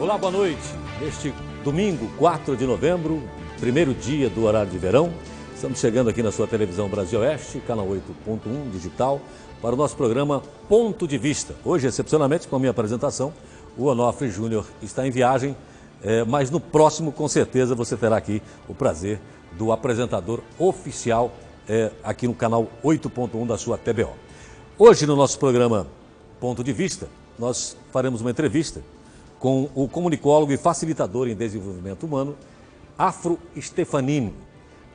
Olá, boa noite. Neste domingo, 4 de novembro, primeiro dia do horário de verão, estamos chegando aqui na sua televisão Brasil Oeste, canal 8.1 digital, para o nosso programa Ponto de Vista. Hoje, excepcionalmente, com a minha apresentação, o Onofre Júnior está em viagem, mas no próximo, com certeza, você terá aqui o prazer do apresentador oficial aqui no canal 8.1 da sua TBO. Hoje, no nosso programa Ponto de Vista, nós faremos uma entrevista com o comunicólogo e facilitador em desenvolvimento humano, Afro Stefanini.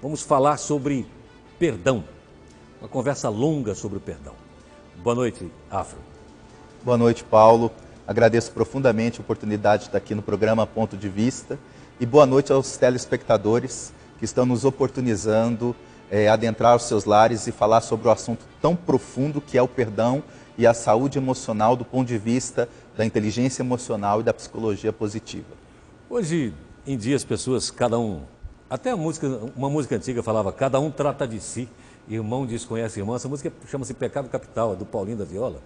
Vamos falar sobre perdão, uma conversa longa sobre o perdão. Boa noite, Afro. Boa noite, Paulo. Agradeço profundamente a oportunidade de estar aqui no programa Ponto de Vista e boa noite aos telespectadores que estão nos oportunizando adentrar os seus lares e falar sobre o assunto tão profundo que é o perdão e a saúde emocional do ponto de vista da inteligência emocional e da psicologia positiva. Hoje em dia as pessoas, cada um, até uma música antiga falava, cada um trata de si, irmão desconhece irmão. Essa música chama-se Pecado Capital, é do Paulinho da Viola.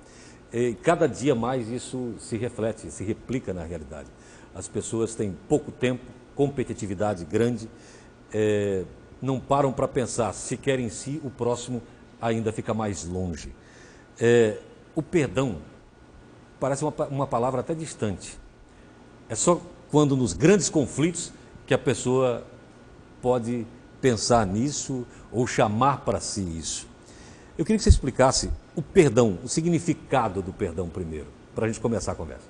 E cada dia mais isso se reflete, se replica na realidade. As pessoas têm pouco tempo, competitividade grande, não param para pensar se querem em si, o próximo ainda fica mais longe. O perdão parece uma palavra até distante. É só quando nos grandes conflitos que a pessoa pode pensar nisso ou chamar para si isso. Eu queria que você explicasse o perdão, o significado do perdão primeiro, para a gente começar a conversa.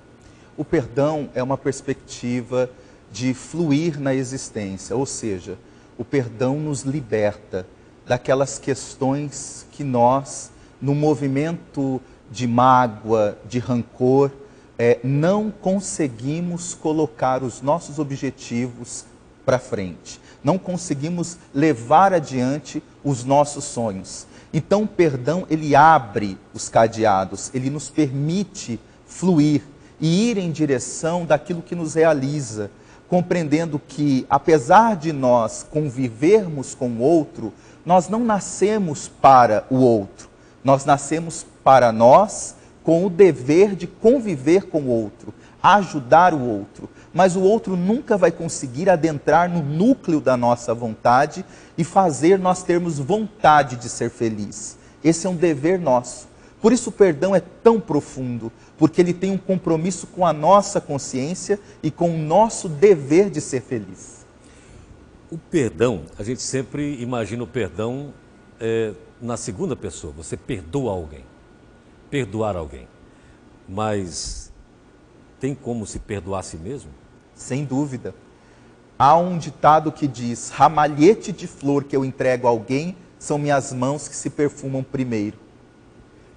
O perdão é uma perspectiva de fluir na existência, ou seja, o perdão nos liberta daquelas questões que nós, no movimento de mágoa, de rancor, não conseguimos colocar os nossos objetivos para frente. Não conseguimos levar adiante os nossos sonhos. Então o perdão, ele abre os cadeados, ele nos permite fluir e ir em direção daquilo que nos realiza, compreendendo que, apesar de nós convivermos com o outro, nós não nascemos para o outro. Nós nascemos para nós, com o dever de conviver com o outro, ajudar o outro. Mas o outro nunca vai conseguir adentrar no núcleo da nossa vontade e fazer nós termos vontade de ser feliz. Esse é um dever nosso. Por isso o perdão é tão profundo, porque ele tem um compromisso com a nossa consciência e com o nosso dever de ser feliz. O perdão, a gente sempre imagina o perdão na segunda pessoa. Você perdoa alguém, perdoar alguém. Mas tem como se perdoar a si mesmo? Sem dúvida. Há um ditado que diz, ramalhete de flor que eu entrego a alguém são minhas mãos que se perfumam primeiro.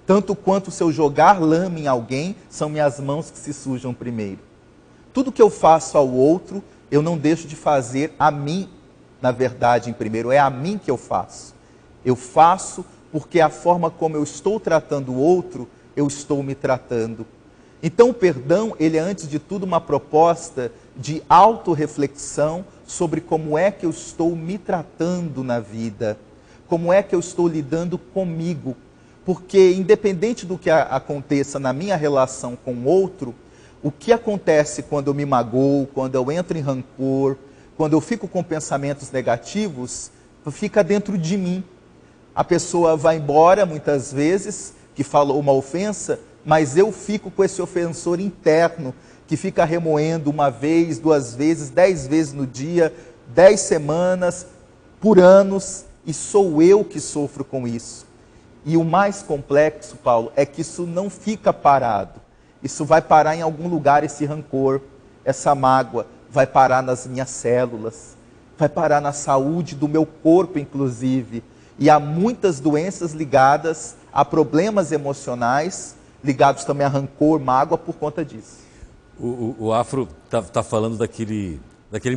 Tanto quanto se eu jogar lama em alguém, são minhas mãos que se sujam primeiro. Tudo que eu faço ao outro, eu não deixo de fazer a mim, na verdade, em primeiro. É a mim que eu faço. Eu faço porque a forma como eu estou tratando o outro, eu estou me tratando. Então o perdão, ele é antes de tudo uma proposta de autorreflexão sobre como é que eu estou me tratando na vida, como é que eu estou lidando comigo. Porque independente do que aconteça na minha relação com o outro, o que acontece quando eu me magoo, quando eu entro em rancor, quando eu fico com pensamentos negativos, fica dentro de mim. A pessoa vai embora muitas vezes, que falou uma ofensa, mas eu fico com esse ofensor interno, que fica remoendo uma vez, 2 vezes, 10 vezes no dia, 10 semanas, por anos, e sou eu que sofro com isso. E o mais complexo, Paulo, é que isso não fica parado. Isso vai parar em algum lugar, esse rancor, essa mágoa, vai parar nas minhas células, vai parar na saúde do meu corpo, inclusive. E há muitas doenças ligadas a problemas emocionais, ligados também a rancor, mágoa, por conta disso. O Afro está falando daquele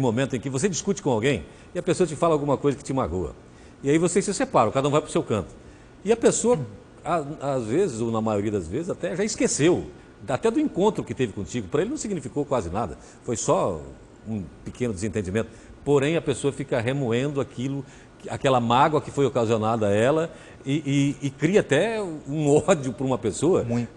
momento em que você discute com alguém e a pessoa te fala alguma coisa que te magoa. E aí vocês se separam, cada um vai para o seu canto. E a pessoa, às vezes, ou na maioria das vezes, até já esqueceu, até do encontro que teve contigo. Para ele não significou quase nada, foi só um pequeno desentendimento. Porém, a pessoa fica remoendo aquela mágoa que foi ocasionada a ela e cria até um ódio por uma pessoa, Muito,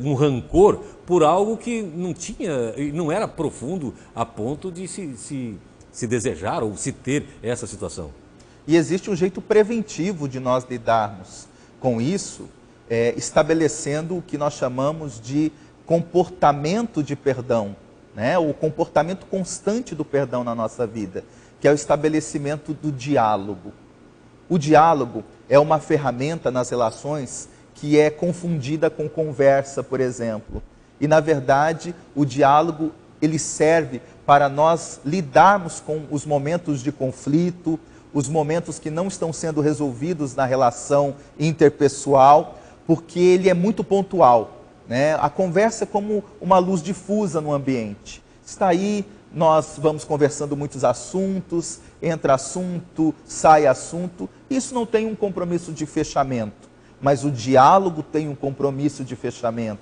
um rancor por algo que não tinha, não era profundo a ponto de se desejar ou se ter essa situação. E existe um jeito preventivo de nós lidarmos com isso, estabelecendo o que nós chamamos de comportamento de perdão, né? O comportamento constante do perdão na nossa vida, que é o estabelecimento do diálogo. O diálogo é uma ferramenta nas relações que é confundida com conversa, por exemplo. E, na verdade, o diálogo ele serve para nós lidarmos com os momentos de conflito, os momentos que não estão sendo resolvidos na relação interpessoal, porque ele é muito pontual, né? A conversa é como uma luz difusa no ambiente. Está aí, nós vamos conversando muitos assuntos, entra assunto, sai assunto. Isso não tem um compromisso de fechamento, mas o diálogo tem um compromisso de fechamento.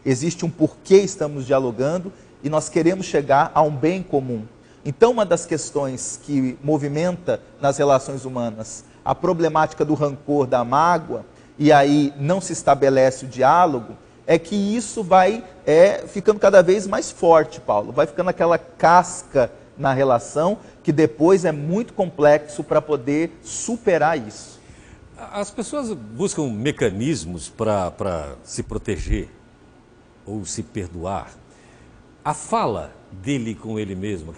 Existe um porquê estamos dialogando e nós queremos chegar a um bem comum. Então, uma das questões que movimenta nas relações humanas a problemática do rancor, da mágoa, e aí não se estabelece o diálogo, é que isso vai ficando cada vez mais forte, Paulo. Vai ficando aquela casca na relação que depois é muito complexo para poder superar isso. As pessoas buscam mecanismos para se proteger ou se perdoar. A fala dele com ele mesmo,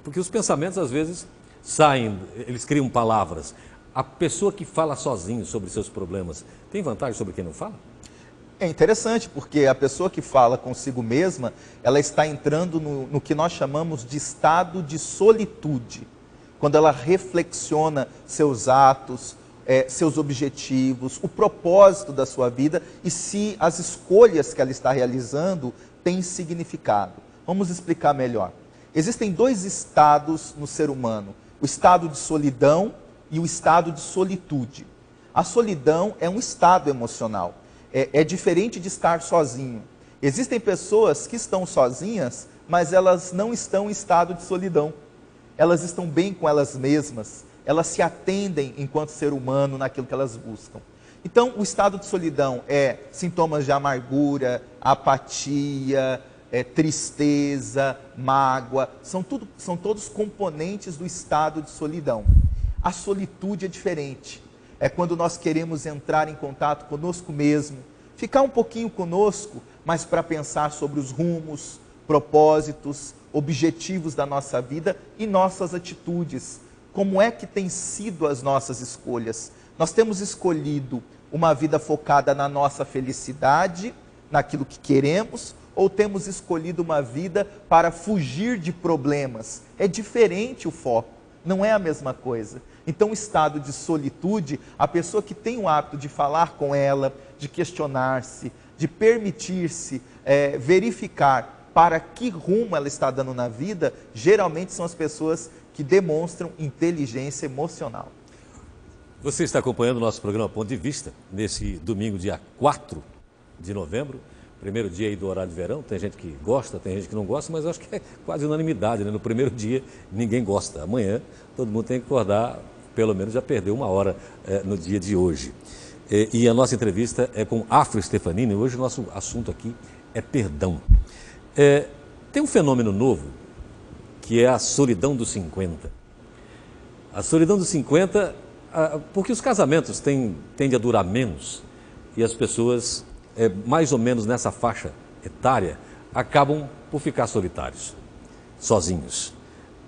porque os pensamentos às vezes saem, eles criam palavras. A pessoa que fala sozinho sobre seus problemas tem vantagem sobre quem não fala? É interessante, porque a pessoa que fala consigo mesma, ela está entrando no que nós chamamos de estado de solitude. Quando ela reflexiona seus atos, seus objetivos, o propósito da sua vida e se as escolhas que ela está realizando têm significado. Vamos explicar melhor. Existem dois estados no ser humano, o estado de solidão e o estado de solitude. A solidão é um estado emocional. É diferente de estar sozinho. Existem pessoas que estão sozinhas, mas elas não estão em estado de solidão. Elas estão bem com elas mesmas. Elas se atendem enquanto ser humano naquilo que elas buscam. Então, o estado de solidão é sintomas de amargura, apatia, tristeza, mágoa. São todos componentes do estado de solidão. A solitude é diferente. É quando nós queremos entrar em contato conosco mesmo, ficar um pouquinho conosco, mas para pensar sobre os rumos, propósitos, objetivos da nossa vida e nossas atitudes. Como é que têm sido as nossas escolhas? Nós temos escolhido uma vida focada na nossa felicidade, naquilo que queremos, ou temos escolhido uma vida para fugir de problemas? É diferente o foco, não é a mesma coisa. Então, o estado de solitude, a pessoa que tem o hábito de falar com ela, de questionar-se, de permitir-se verificar para que rumo ela está dando na vida, geralmente são as pessoas que demonstram inteligência emocional. Você está acompanhando o nosso programa Ponto de Vista, nesse domingo, dia 4 de novembro, primeiro dia aí do horário de verão. Tem gente que gosta, tem gente que não gosta, mas eu acho que é quase unanimidade, né? No primeiro dia ninguém gosta. Amanhã todo mundo tem que acordar, pelo menos já perdeu uma hora no dia de hoje. E a nossa entrevista é com Afro Stefanini. Hoje o nosso assunto aqui é perdão. Tem um fenômeno novo, que é a solidão dos 50. A solidão dos 50, porque os casamentos tendem a durar menos e as pessoas, mais ou menos nessa faixa etária, acabam por ficar solitários, sozinhos.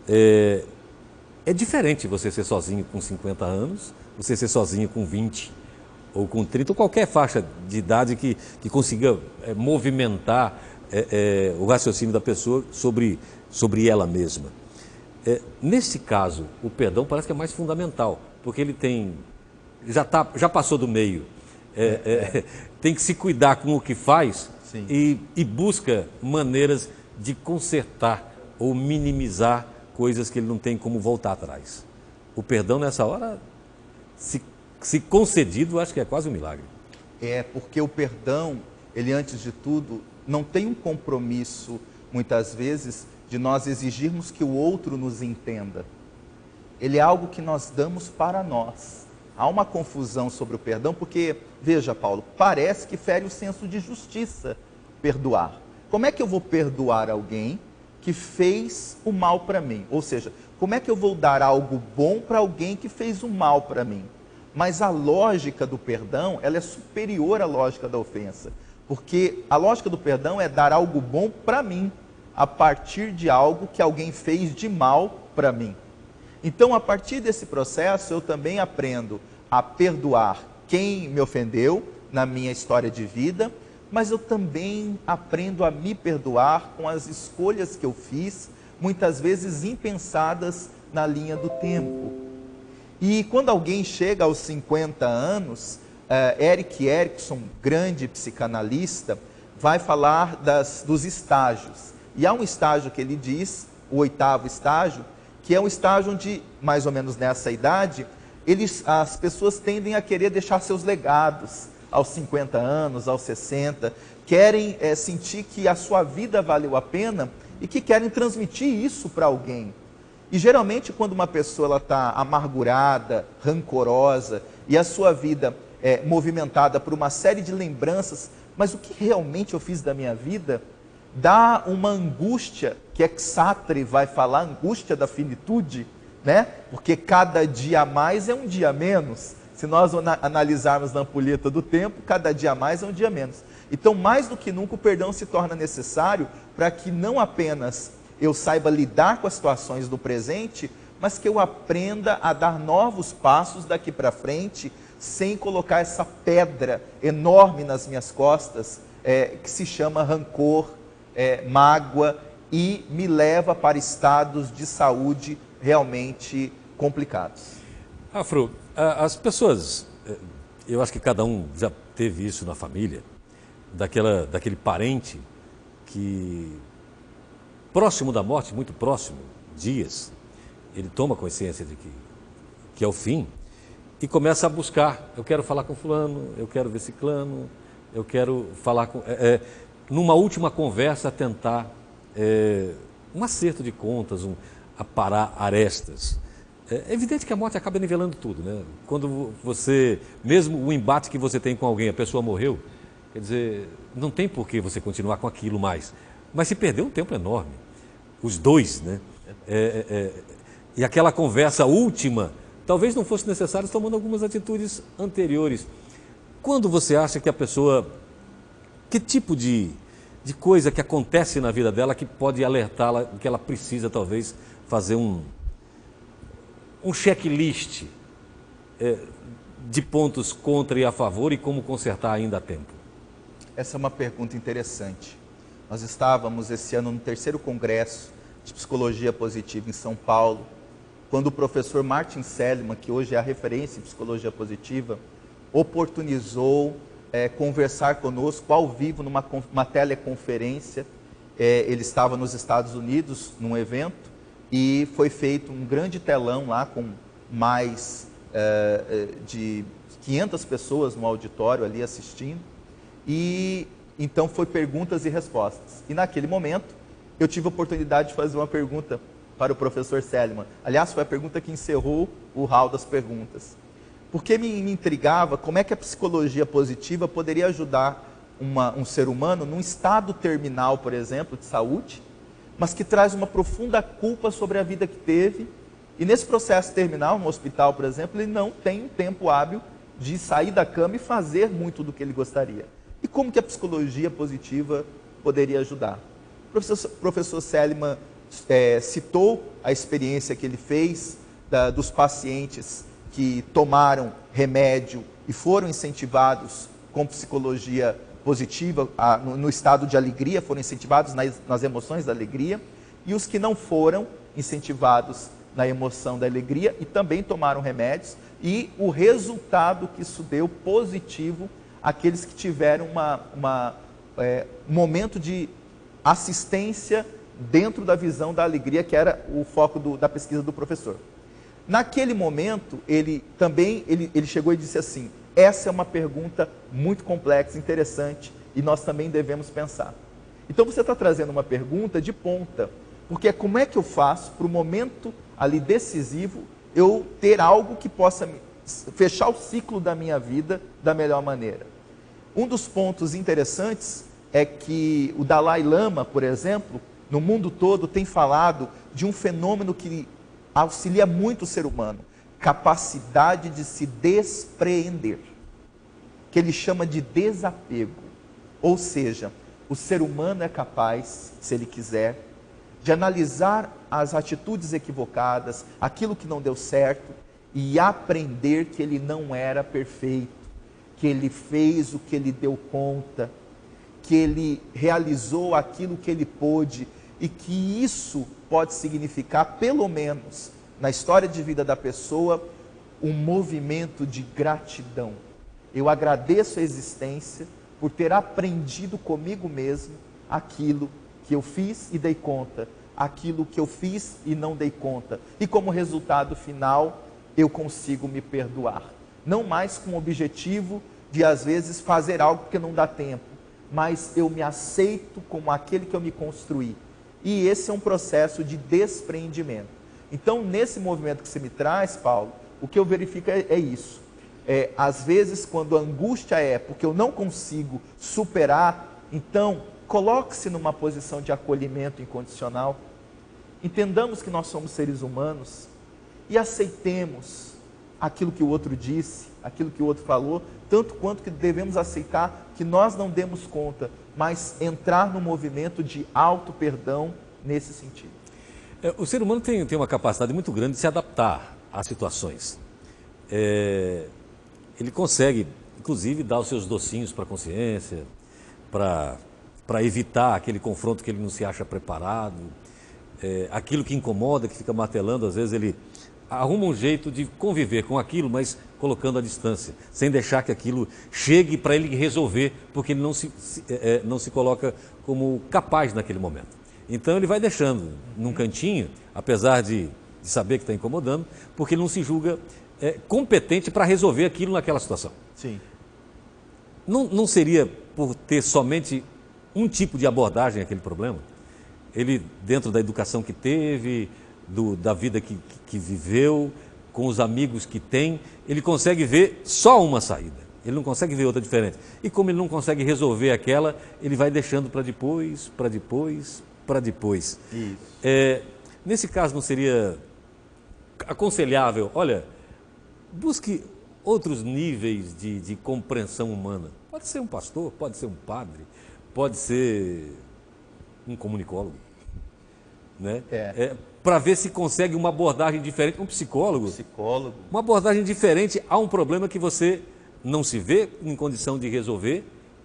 É diferente você ser sozinho com 50 anos, você ser sozinho com 20 ou com 30, ou qualquer faixa de idade que consiga movimentar o raciocínio da pessoa sobre ela mesma. Nesse caso, o perdão parece que é mais fundamental, porque ele já passou do meio, tem que se cuidar com o que faz e busca maneiras de consertar ou minimizar coisas que ele não tem como voltar atrás. O perdão nessa hora, se concedido, acho que é quase um milagre. Porque o perdão, ele antes de tudo, não tem um compromisso, muitas vezes, de nós exigirmos que o outro nos entenda. Ele é algo que nós damos para nós. há uma confusão sobre o perdão, porque, veja, Paulo, parece que fere o senso de justiça perdoar. Como é que eu vou perdoar alguém que fez o mal para mim? Ou seja, como é que eu vou dar algo bom para alguém que fez o mal para mim? Mas a lógica do perdão, ela é superior à lógica da ofensa. Porque a lógica do perdão é dar algo bom para mim, a partir de algo que alguém fez de mal para mim. Então, a partir desse processo, eu também aprendo a perdoar quem me ofendeu na minha história de vida, mas eu também aprendo a me perdoar com as escolhas que eu fiz, muitas vezes impensadas na linha do tempo. E quando alguém chega aos 50 anos, Erik Erikson, grande psicanalista, vai falar dos estágios. E há um estágio que ele diz, o 8º estágio, que é um estágio onde, mais ou menos nessa idade, as pessoas tendem a querer deixar seus legados aos 50 anos, aos 60, querem sentir que a sua vida valeu a pena e que querem transmitir isso para alguém. E geralmente quando uma pessoa está amargurada, rancorosa e a sua vida é movimentada por uma série de lembranças, mas o que realmente eu fiz da minha vida, dá uma angústia, que Sartre vai falar, angústia da finitude, né? Porque cada dia a mais é um dia a menos. Se nós analisarmos na ampulheta do tempo, cada dia a mais é um dia a menos. Então, mais do que nunca, o perdão se torna necessário para que não apenas eu saiba lidar com as situações do presente, mas que eu aprenda a dar novos passos daqui para frente, sem colocar essa pedra enorme nas minhas costas, que se chama rancor, mágoa, e me leva para estados de saúde realmente complicados. Afro, as pessoas, eu acho que cada um já teve isso na família, daquele parente que, próximo da morte, muito próximo, dias, ele toma consciência de que é o fim e começa a buscar. Eu quero falar com fulano, eu quero ver ciclano, eu quero falar com... numa última conversa, tentar um acerto de contas, aparar arestas. É evidente que a morte acaba nivelando tudo, né? Quando você, mesmo o embate que você tem com alguém, a pessoa morreu, quer dizer, não tem por que você continuar com aquilo mais. Mas se perdeu um tempo enorme, os dois, né? E aquela conversa última, talvez não fosse necessário tomando algumas atitudes anteriores. Quando você acha que a pessoa, que tipo de coisa que acontece na vida dela que pode alertá-la que ela precisa talvez fazer um checklist de pontos contra e a favor e como consertar ainda a tempo? Essa é uma pergunta interessante. Nós estávamos esse ano no 3º Congresso de Psicologia Positiva em São Paulo, quando o professor Martin Seligman, que hoje é a referência em Psicologia Positiva, oportunizou conversar conosco ao vivo numa teleconferência. Ele estava nos Estados Unidos num evento e foi feito um grande telão lá com mais de 500 pessoas no auditório ali assistindo, e então foi perguntas e respostas. E naquele momento eu tive a oportunidade de fazer uma pergunta para o professor Seligman. Aliás, foi a pergunta que encerrou o hall das perguntas. Porque me intrigava como é que a psicologia positiva poderia ajudar um ser humano num estado terminal, por exemplo, de saúde, mas que traz uma profunda culpa sobre a vida que teve, e nesse processo terminal, no hospital, por exemplo, ele não tem um tempo hábil de sair da cama e fazer muito do que ele gostaria. E como que a psicologia positiva poderia ajudar? O professor Seligman citou a experiência que ele fez dos pacientes que tomaram remédio e foram incentivados com psicologia positiva, no estado de alegria, foram incentivados nas emoções da alegria, e os que não foram incentivados na emoção da alegria e também tomaram remédios, e o resultado que isso deu positivo àqueles que tiveram um momento de assistência dentro da visão da alegria, que era o foco da pesquisa do professor. Naquele momento, ele chegou e disse assim: essa é uma pergunta muito complexa, interessante, e nós também devemos pensar. Então você está trazendo uma pergunta de ponta, porque como é que eu faço para o momento ali decisivo eu ter algo que possa fechar o ciclo da minha vida da melhor maneira. Um dos pontos interessantes é que o Dalai Lama, por exemplo, no mundo todo tem falado de um fenômeno que auxilia muito o ser humano, capacidade de se despreender, que ele chama de desapego. Ou seja, o ser humano é capaz, se ele quiser, de analisar as atitudes equivocadas, aquilo que não deu certo, e aprender que ele não era perfeito, que ele fez o que ele deu conta, que ele realizou aquilo que ele pôde, e que isso pode significar, pelo menos, na história de vida da pessoa, um movimento de gratidão. Eu agradeço a existência por ter aprendido comigo mesmo aquilo que eu fiz e dei conta, aquilo que eu fiz e não dei conta. E como resultado final, eu consigo me perdoar. Não mais com o objetivo de, às vezes, fazer algo que não dá tempo, mas eu me aceito como aquele que eu me construí. E esse é um processo de despreendimento. Então, nesse movimento que você me traz, Paulo, o que eu verifico é isso. Às vezes, quando a angústia é porque eu não consigo superar, então, coloque-se numa posição de acolhimento incondicional. Entendamos que nós somos seres humanos e aceitemos aquilo que o outro disse, aquilo que o outro falou, tanto quanto que devemos aceitar que nós não demos conta, mas entrar no movimento de auto-perdão nesse sentido. O ser humano tem uma capacidade muito grande de se adaptar às situações. Ele consegue, inclusive, dar os seus docinhos para a consciência, para evitar aquele confronto que ele não se acha preparado, aquilo que incomoda, que fica martelando, às vezes ele arruma um jeito de conviver com aquilo, mas colocando a distância, sem deixar que aquilo chegue para ele resolver, porque ele não se coloca como capaz naquele momento. Então ele vai deixando num cantinho, apesar de saber que está incomodando, porque ele não se julga competente para resolver aquilo naquela situação. Sim. Não seria por ter somente um tipo de abordagem àquele problema? Ele, dentro da educação que teve, da vida que viveu, com os amigos que tem, ele consegue ver só uma saída. Ele não consegue ver outra diferente. E como ele não consegue resolver aquela, ele vai deixando para depois, para depois, para depois. Isso. Nesse caso, não seria aconselhável, olha, busque outros níveis de compreensão humana. Pode ser um pastor, pode ser um padre, pode ser um comunicólogo, né? Para ver se consegue uma abordagem diferente, um psicólogo, uma abordagem diferente a um problema que você não se vê em condição de resolver,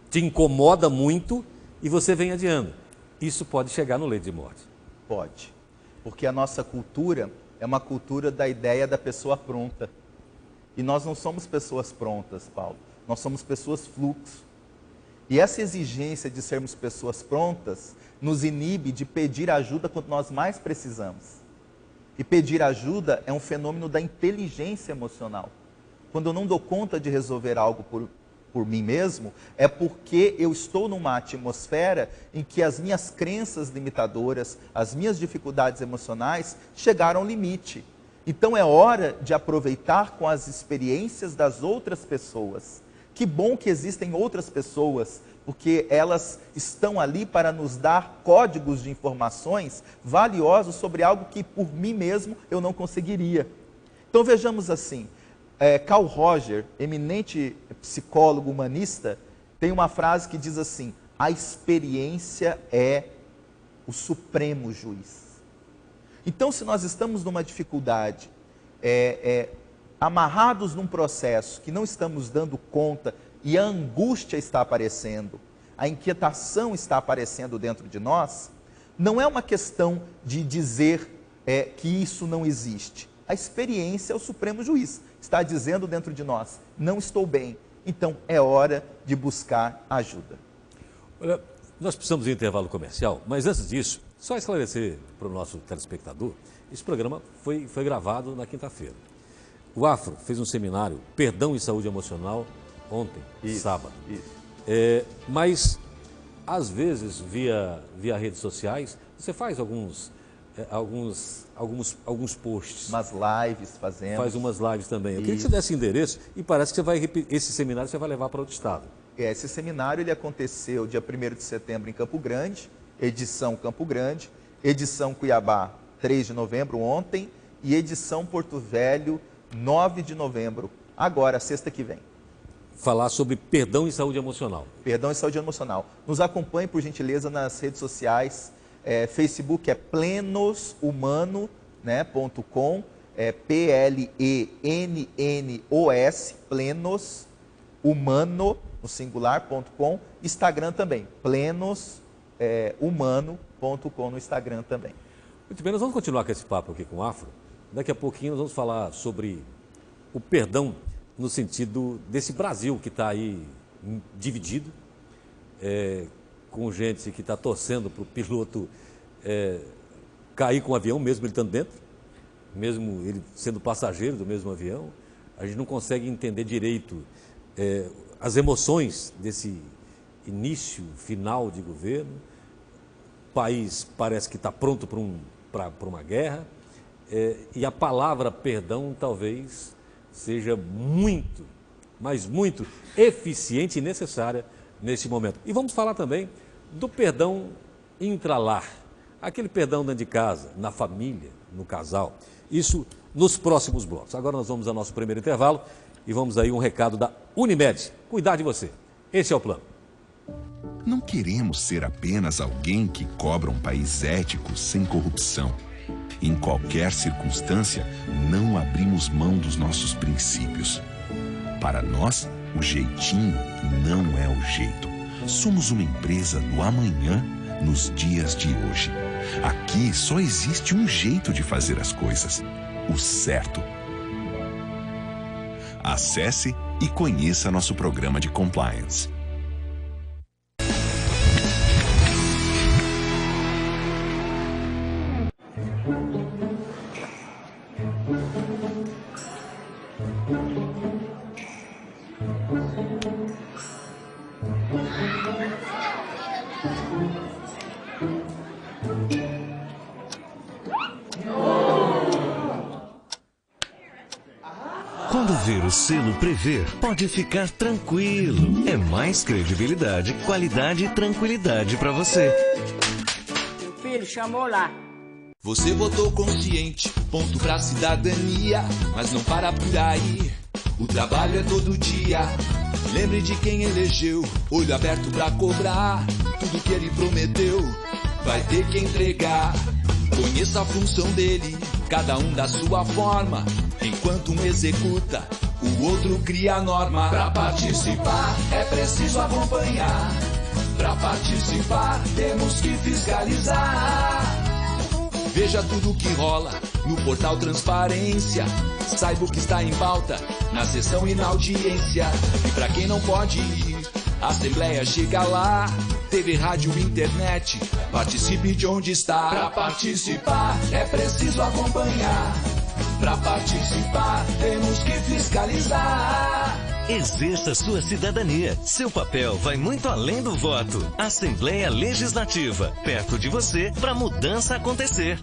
te incomoda muito e você vem adiando. Isso pode chegar no leito de morte. Pode, porque a nossa cultura é uma cultura da ideia da pessoa pronta. E nós não somos pessoas prontas, Paulo. Nós somos pessoas fluxo. E essa exigência de sermos pessoas prontas nos inibe de pedir ajuda quando nós mais precisamos. E pedir ajuda é um fenômeno da inteligência emocional. Quando eu não dou conta de resolver algo por mim mesmo, é porque eu estou numa atmosfera em que as minhas crenças limitadoras, as minhas dificuldades emocionais chegaram ao limite. Então é hora de aproveitar com as experiências das outras pessoas. Que bom que existem outras pessoas, porque elas estão ali para nos dar códigos de informações valiosos sobre algo que por mim mesmo eu não conseguiria. Então vejamos assim, Carl Roger, eminente psicólogo humanista, tem uma frase que diz assim: a experiência é o supremo juiz. Então, se nós estamos numa dificuldade, amarrados num processo que não estamos dando conta e a angústia está aparecendo, a inquietação está aparecendo dentro de nós, não é uma questão de dizer que isso não existe. A experiência é o supremo juiz. Está dizendo dentro de nós, não estou bem, então é hora de buscar ajuda. Olha, nós precisamos de um intervalo comercial, mas antes disso, só esclarecer para o nosso telespectador, esse programa foi gravado na quinta-feira. O Afro fez um seminário, Perdão e Saúde Emocional, ontem, sábado. Mas, às vezes, via redes sociais, você faz alguns alguns posts. Umas lives fazemos. Faz umas lives também. Eu queria que você desse endereço e parece que você vai esse seminário você vai levar para outro estado. Esse seminário ele aconteceu dia 1º de setembro em Campo Grande, edição Campo Grande, edição Cuiabá 3 de novembro, ontem, e edição Porto Velho 9 de novembro, agora, sexta que vem. Falar sobre perdão e saúde emocional. Perdão e saúde emocional. Nos acompanhe, por gentileza, nas redes sociais. Facebook é plenosumano.com, PLENNOS, plenosumano, no singular.com. Instagram também, plenosumano.com no Instagram também. Muito bem, nós vamos continuar com esse papo aqui com o Afro. Daqui a pouquinho nós vamos falar sobre o perdão no sentido desse Brasil que está aí dividido, com gente que está torcendo para o piloto cair com o avião, mesmo ele estando dentro, mesmo ele sendo passageiro do mesmo avião. A gente não consegue entender direito as emoções desse início, final de governo. O país parece que está pronto para uma guerra, e a palavra perdão talvez seja muito, mas muito eficiente e necessária nesse momento. E vamos falar também do perdão intralar, aquele perdão dentro de casa, na família, no casal. Isso nos próximos blocos. Agora nós vamos ao nosso primeiro intervalo e vamos aí um recado da Unimed. Cuidar de você. Esse é o plano. Não queremos ser apenas alguém que cobra um país ético sem corrupção. Em qualquer circunstância, não abrimos mão dos nossos princípios. Para nós, o jeitinho não é o jeito. Somos uma empresa do amanhã, nos dias de hoje. Aqui só existe um jeito de fazer as coisas: o certo. Acesse e conheça nosso programa de compliance. Quando ver o selo Prever, pode ficar tranquilo. É mais credibilidade, qualidade e tranquilidade para você. Meu filho chamou lá. Você votou consciente, ponto pra cidadania, mas não para por aí. O trabalho é todo dia. Lembre de quem elegeu, olho aberto pra cobrar. Tudo que ele prometeu, vai ter que entregar. Conheça a função dele, cada um da sua forma. Enquanto um executa, o outro cria a norma. Pra participar, é preciso acompanhar. Pra participar, temos que fiscalizar. Veja tudo que rola no portal Transparência. Saiba o que está em pauta na sessão e na audiência. E pra quem não pode ir, a Assembleia chega lá. TV, rádio, internet, participe de onde está. Pra participar, é preciso acompanhar. Pra participar, temos que fiscalizar. Exerça sua cidadania. Seu papel vai muito além do voto. Assembleia Legislativa, perto de você, para mudança acontecer.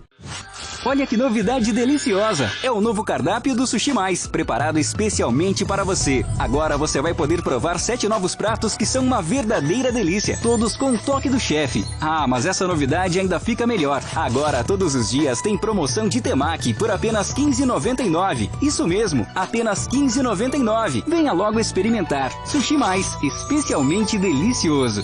Olha que novidade deliciosa! É o novo cardápio do Sushi Mais, preparado especialmente para você. Agora você vai poder provar 7 novos pratos que são uma verdadeira delícia, todos com o toque do chefe. Ah, mas essa novidade ainda fica melhor. Agora, todos os dias, tem promoção de temaki por apenas R$ 15,99. Isso mesmo, apenas R$ 15,99. Venha logo experimentar. Sushi Mais, especialmente delicioso.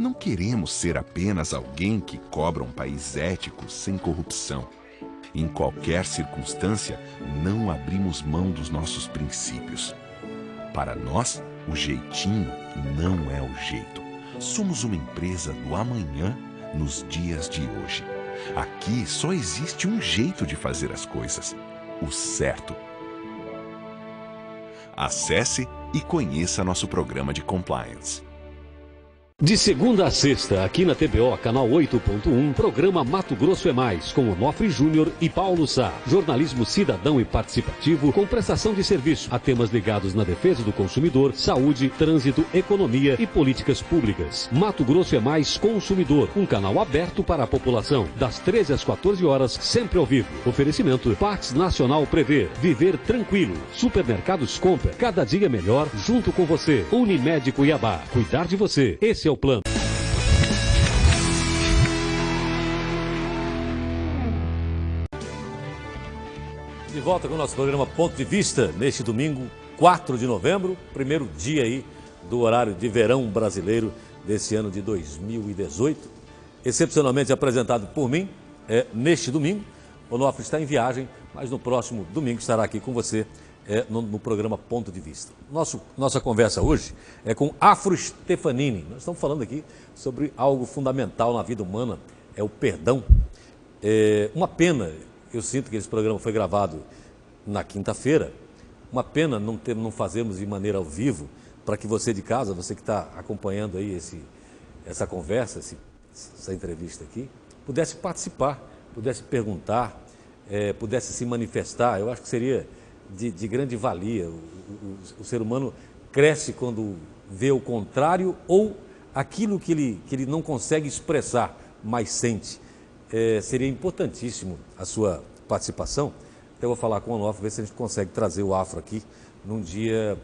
Não queremos ser apenas alguém que cobra um país ético sem corrupção. Em qualquer circunstância, não abrimos mão dos nossos princípios. Para nós, o jeitinho não é o jeito. Somos uma empresa do amanhã nos dias de hoje. Aqui só existe um jeito de fazer as coisas: o certo. Acesse e conheça nosso programa de compliance. De segunda a sexta, aqui na TBO, canal 8.1, programa Mato Grosso é Mais, com Onofre Júnior e Paulo Sá. Jornalismo cidadão e participativo, com prestação de serviço a temas ligados na defesa do consumidor, saúde, trânsito, economia e políticas públicas. Mato Grosso é Mais Consumidor, um canal aberto para a população, das 13 às 14 horas, sempre ao vivo. Oferecimento Pax Nacional Prever, viver tranquilo. Supermercados Compra, cada dia melhor, junto com você. Unimed Cuiabá, cuidar de você. Esse é o plano. De volta com o nosso programa Ponto de Vista, neste domingo, 4 de novembro, primeiro dia aí do horário de verão brasileiro desse ano de 2018. Excepcionalmente apresentado por mim, neste domingo. O Onofre está em viagem, mas no próximo domingo estará aqui com você no programa Ponto de Vista. Nossa conversa hoje é com Afro Stefanini. Nós estamos falando aqui sobre algo fundamental na vida humana, é o perdão. Uma pena, eu sinto que esse programa foi gravado na quinta-feira, uma pena não fazermos de maneira ao vivo, para que você de casa, você que está acompanhando aí essa conversa, essa entrevista aqui, pudesse participar, pudesse perguntar, pudesse se manifestar. Eu acho que seria de grande valia. O ser humano cresce quando vê o contrário ou aquilo que ele não consegue expressar, mas sente. Seria importantíssimo a sua participação. Até vou falar com o Onofre, ver se a gente consegue trazer o Afro aqui num dia,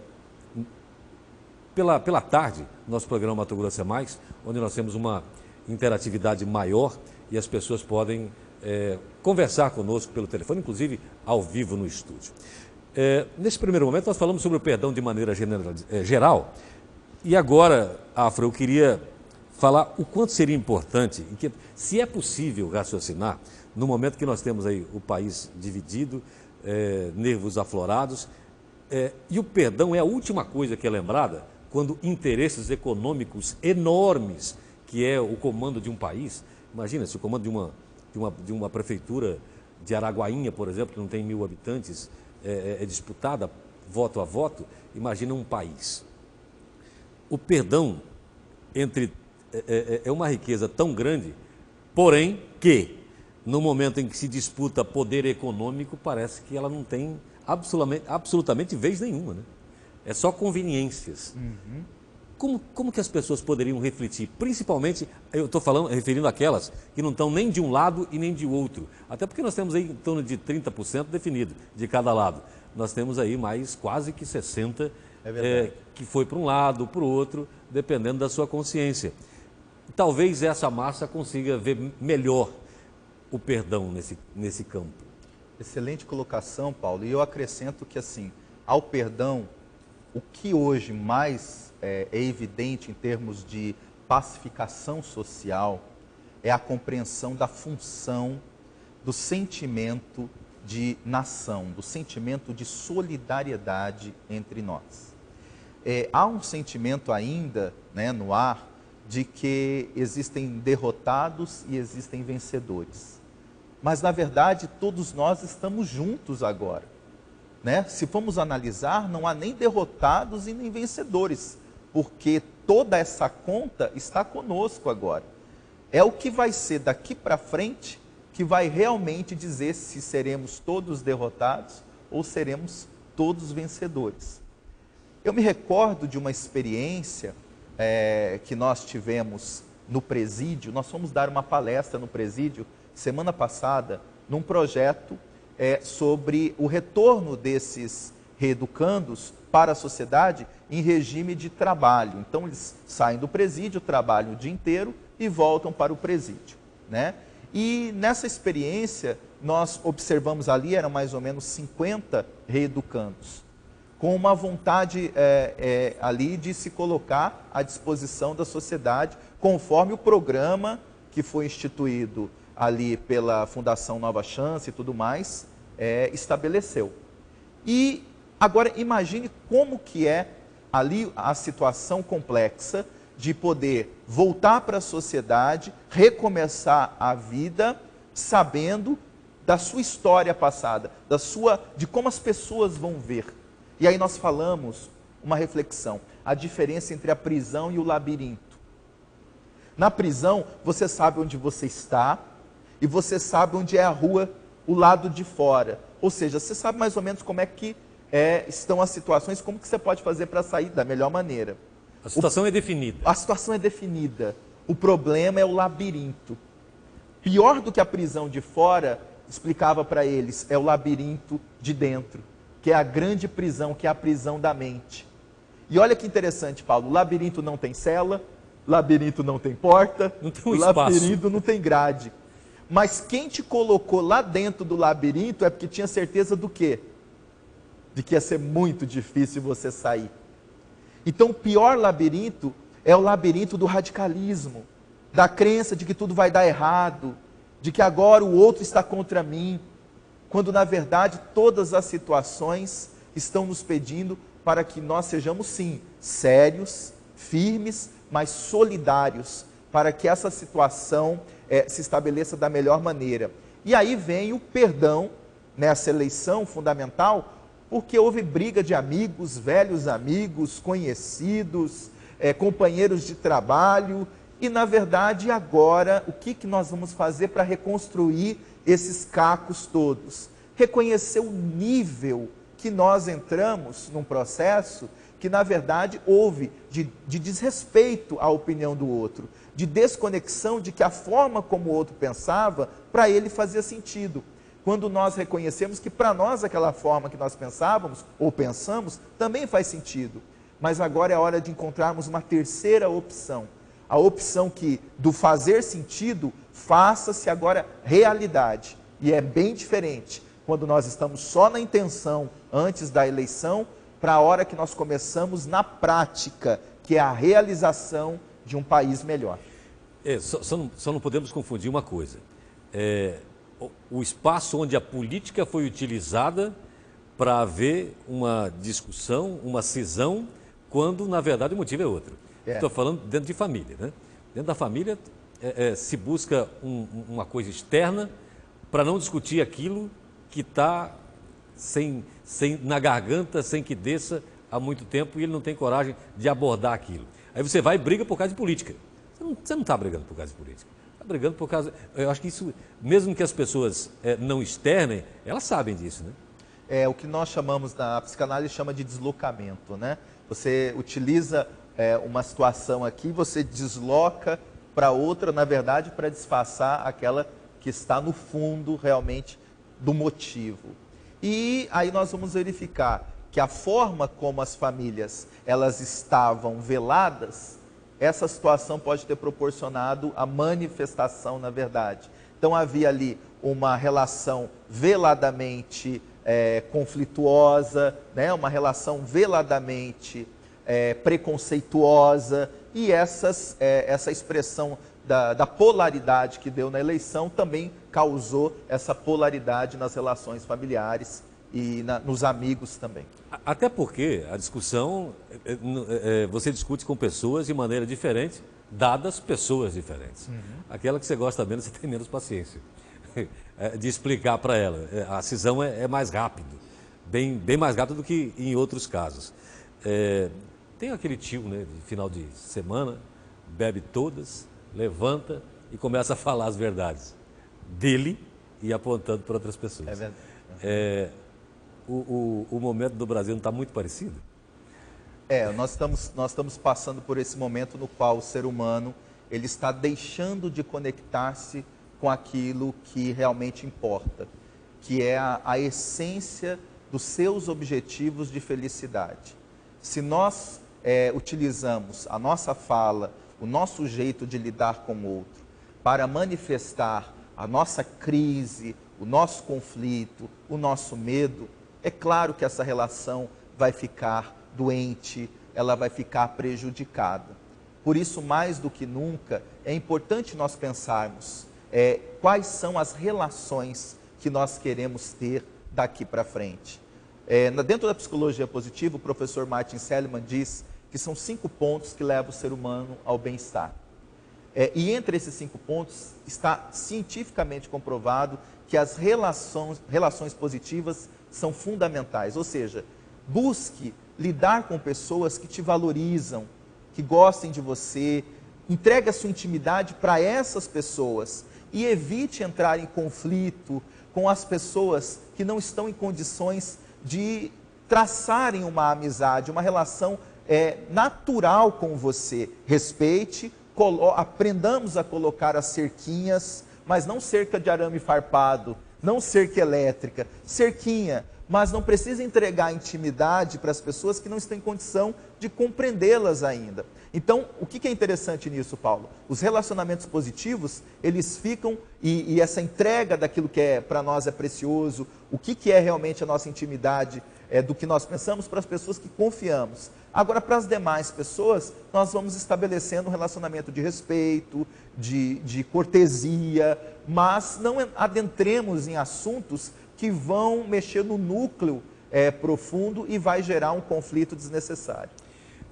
pela tarde, nosso programa Mato Grosso é Mais, onde nós temos uma interatividade maior e as pessoas podem conversar conosco pelo telefone, inclusive ao vivo no estúdio. Nesse primeiro momento nós falamos sobre o perdão de maneira geral, e agora, Afro, eu queria falar o quanto seria importante, se é possível raciocinar, no momento que nós temos aí o país dividido, nervos aflorados, e o perdão é a última coisa que é lembrada quando interesses econômicos enormes, que é o comando de um país. Imagina, se o comando de uma prefeitura de Araguainha, por exemplo, que não tem 1000 habitantes, é disputada voto a voto, imagina um país. O perdão é uma riqueza tão grande, porém que, no momento em que se disputa poder econômico, parece que ela não tem absolutamente vez nenhuma, né? É só conveniências. Uhum. Como que as pessoas poderiam refletir? Principalmente, eu estou referindo àquelas que não estão nem de um lado e nem de outro. Até porque nós temos aí em torno de 30% definido de cada lado. Nós temos aí mais quase que 60% que foi para um lado, para o outro, dependendo da sua consciência. Talvez essa massa consiga ver melhor o perdão nesse campo. Excelente colocação, Paulo. E eu acrescento que, assim, ao perdão, o que hoje mais é evidente em termos de pacificação social é a compreensão da função do sentimento de nação, do sentimento de solidariedade entre nós. Há um sentimento ainda, né, no ar de que existem derrotados e existem vencedores. Mas, na verdade, todos nós estamos juntos agora. Né? Se formos analisar, não há nem derrotados e nem vencedores, porque toda essa conta está conosco agora. É o que vai ser daqui para frente que vai realmente dizer se seremos todos derrotados ou seremos todos vencedores. Eu me recordo de uma experiência que nós tivemos no presídio. Nós fomos dar uma palestra no presídio semana passada, num projeto sobre o retorno desses reeducandos para a sociedade em regime de trabalho. Então, eles saem do presídio, trabalham o dia inteiro e voltam para o presídio, né? E nessa experiência, nós observamos ali, eram mais ou menos 50 reeducandos, com uma vontade ali de se colocar à disposição da sociedade conforme o programa que foi instituído ali pela Fundação Nova Chance e tudo mais, estabeleceu. E agora imagine como que é ali a situação complexa de poder voltar para a sociedade, recomeçar a vida, sabendo da sua história passada, de como as pessoas vão ver. E aí nós falamos uma reflexão, a diferença entre a prisão e o labirinto. Na prisão, você sabe onde você está e você sabe onde é a rua, o lado de fora. Ou seja, você sabe mais ou menos como é que estão as situações, como que você pode fazer para sair da melhor maneira. A situação é definida. A situação é definida. O problema é o labirinto. Pior do que a prisão de fora, explicava para eles, é o labirinto de dentro, que é a grande prisão, que é a prisão da mente. E olha que interessante, Paulo, o labirinto não tem cela, labirinto não tem porta, não tem espaço. Labirinto não tem grade. Mas quem te colocou lá dentro do labirinto é porque tinha certeza do quê? De que ia ser muito difícil você sair. Então o pior labirinto é o labirinto do radicalismo, da crença de que tudo vai dar errado, de que agora o outro está contra mim, quando na verdade todas as situações estão nos pedindo para que nós sejamos sim, sérios, firmes, mas solidários, para que essa situação se estabeleça da melhor maneira. E aí vem o perdão, nessa eleição fundamental, porque houve briga de amigos, velhos amigos, conhecidos, companheiros de trabalho, e na verdade agora o que nós vamos fazer para reconstruir esses cacos todos? Reconhecer o nível que nós entramos num processo que na verdade houve de desrespeito à opinião do outro, de desconexão de que a forma como o outro pensava, para ele fazia sentido. Quando nós reconhecemos que para nós aquela forma que nós pensávamos, ou pensamos, também faz sentido. Mas agora é hora de encontrarmos uma terceira opção. A opção que do fazer sentido, faça-se agora realidade. E é bem diferente quando nós estamos só na intenção antes da eleição, para a hora que nós começamos na prática, que é a realização de um país melhor. Só não podemos confundir uma coisa. O espaço onde a política foi utilizada para haver uma discussão, uma cisão, quando na verdade o motivo é outro. Estou falando dentro de família, né? Dentro da família se busca uma coisa externa para não discutir aquilo que está na garganta, sem que desça há muito tempo, e ele não tem coragem de abordar aquilo. Aí você vai e briga por causa de política. Você não está brigando por causa de política. Está brigando por causa... Eu acho que isso, mesmo que as pessoas não externem, elas sabem disso, né? É o que nós chamamos, na psicanálise, chama de deslocamento, né? Você utiliza uma situação aqui, você desloca para outra, na verdade, para disfarçar aquela que está no fundo, realmente, do motivo. E aí nós vamos verificar que a forma como as famílias elas estavam veladas, essa situação pode ter proporcionado a manifestação, na verdade. Então havia ali uma relação veladamente conflituosa, né? Uma relação veladamente preconceituosa, e essa expressão da polaridade que deu na eleição também causou essa polaridade nas relações familiares e nos amigos também. Até porque a discussão, você discute com pessoas de maneira diferente, dadas pessoas diferentes. Aquela que você gosta menos, você tem menos paciência de explicar para ela. A cisão é mais rápido, bem mais rápido do que em outros casos. Tem aquele tio, né, de final de semana, bebe todas, levanta e começa a falar as verdades dele e apontando para outras pessoas. É verdade. O momento do Brasil não está muito parecido? Nós estamos passando por esse momento no qual o ser humano ele está deixando de conectar-se com aquilo que realmente importa, que é a essência dos seus objetivos de felicidade. Se nós utilizamos a nossa fala, o nosso jeito de lidar com o outro, para manifestar a nossa crise, o nosso conflito, o nosso medo, é claro que essa relação vai ficar doente, ela vai ficar prejudicada. Por isso, mais do que nunca, é importante nós pensarmos quais são as relações que nós queremos ter daqui para frente. Dentro da psicologia positiva, o professor Martin Seligman diz que são 5 pontos que levam o ser humano ao bem-estar. E entre esses 5 pontos está cientificamente comprovado que as relações positivas são fundamentais. Ou seja, busque lidar com pessoas que te valorizam, que gostem de você, entregue a sua intimidade para essas pessoas e evite entrar em conflito com as pessoas que não estão em condições de traçarem uma amizade, uma relação natural com você. Respeite, aprendamos a colocar as cerquinhas, mas não cerca de arame farpado, não cerca elétrica, cerquinha, mas não precisa entregar intimidade para as pessoas que não estão em condição de compreendê-las ainda. Então, o que é interessante nisso, Paulo? Os relacionamentos positivos, eles ficam, e essa entrega daquilo que para nós é precioso, o que é realmente a nossa intimidade, do que nós pensamos para as pessoas que confiamos. Agora, para as demais pessoas, nós vamos estabelecendo um relacionamento de respeito, de cortesia, mas não adentremos em assuntos que vão mexer no núcleo profundo e vai gerar um conflito desnecessário.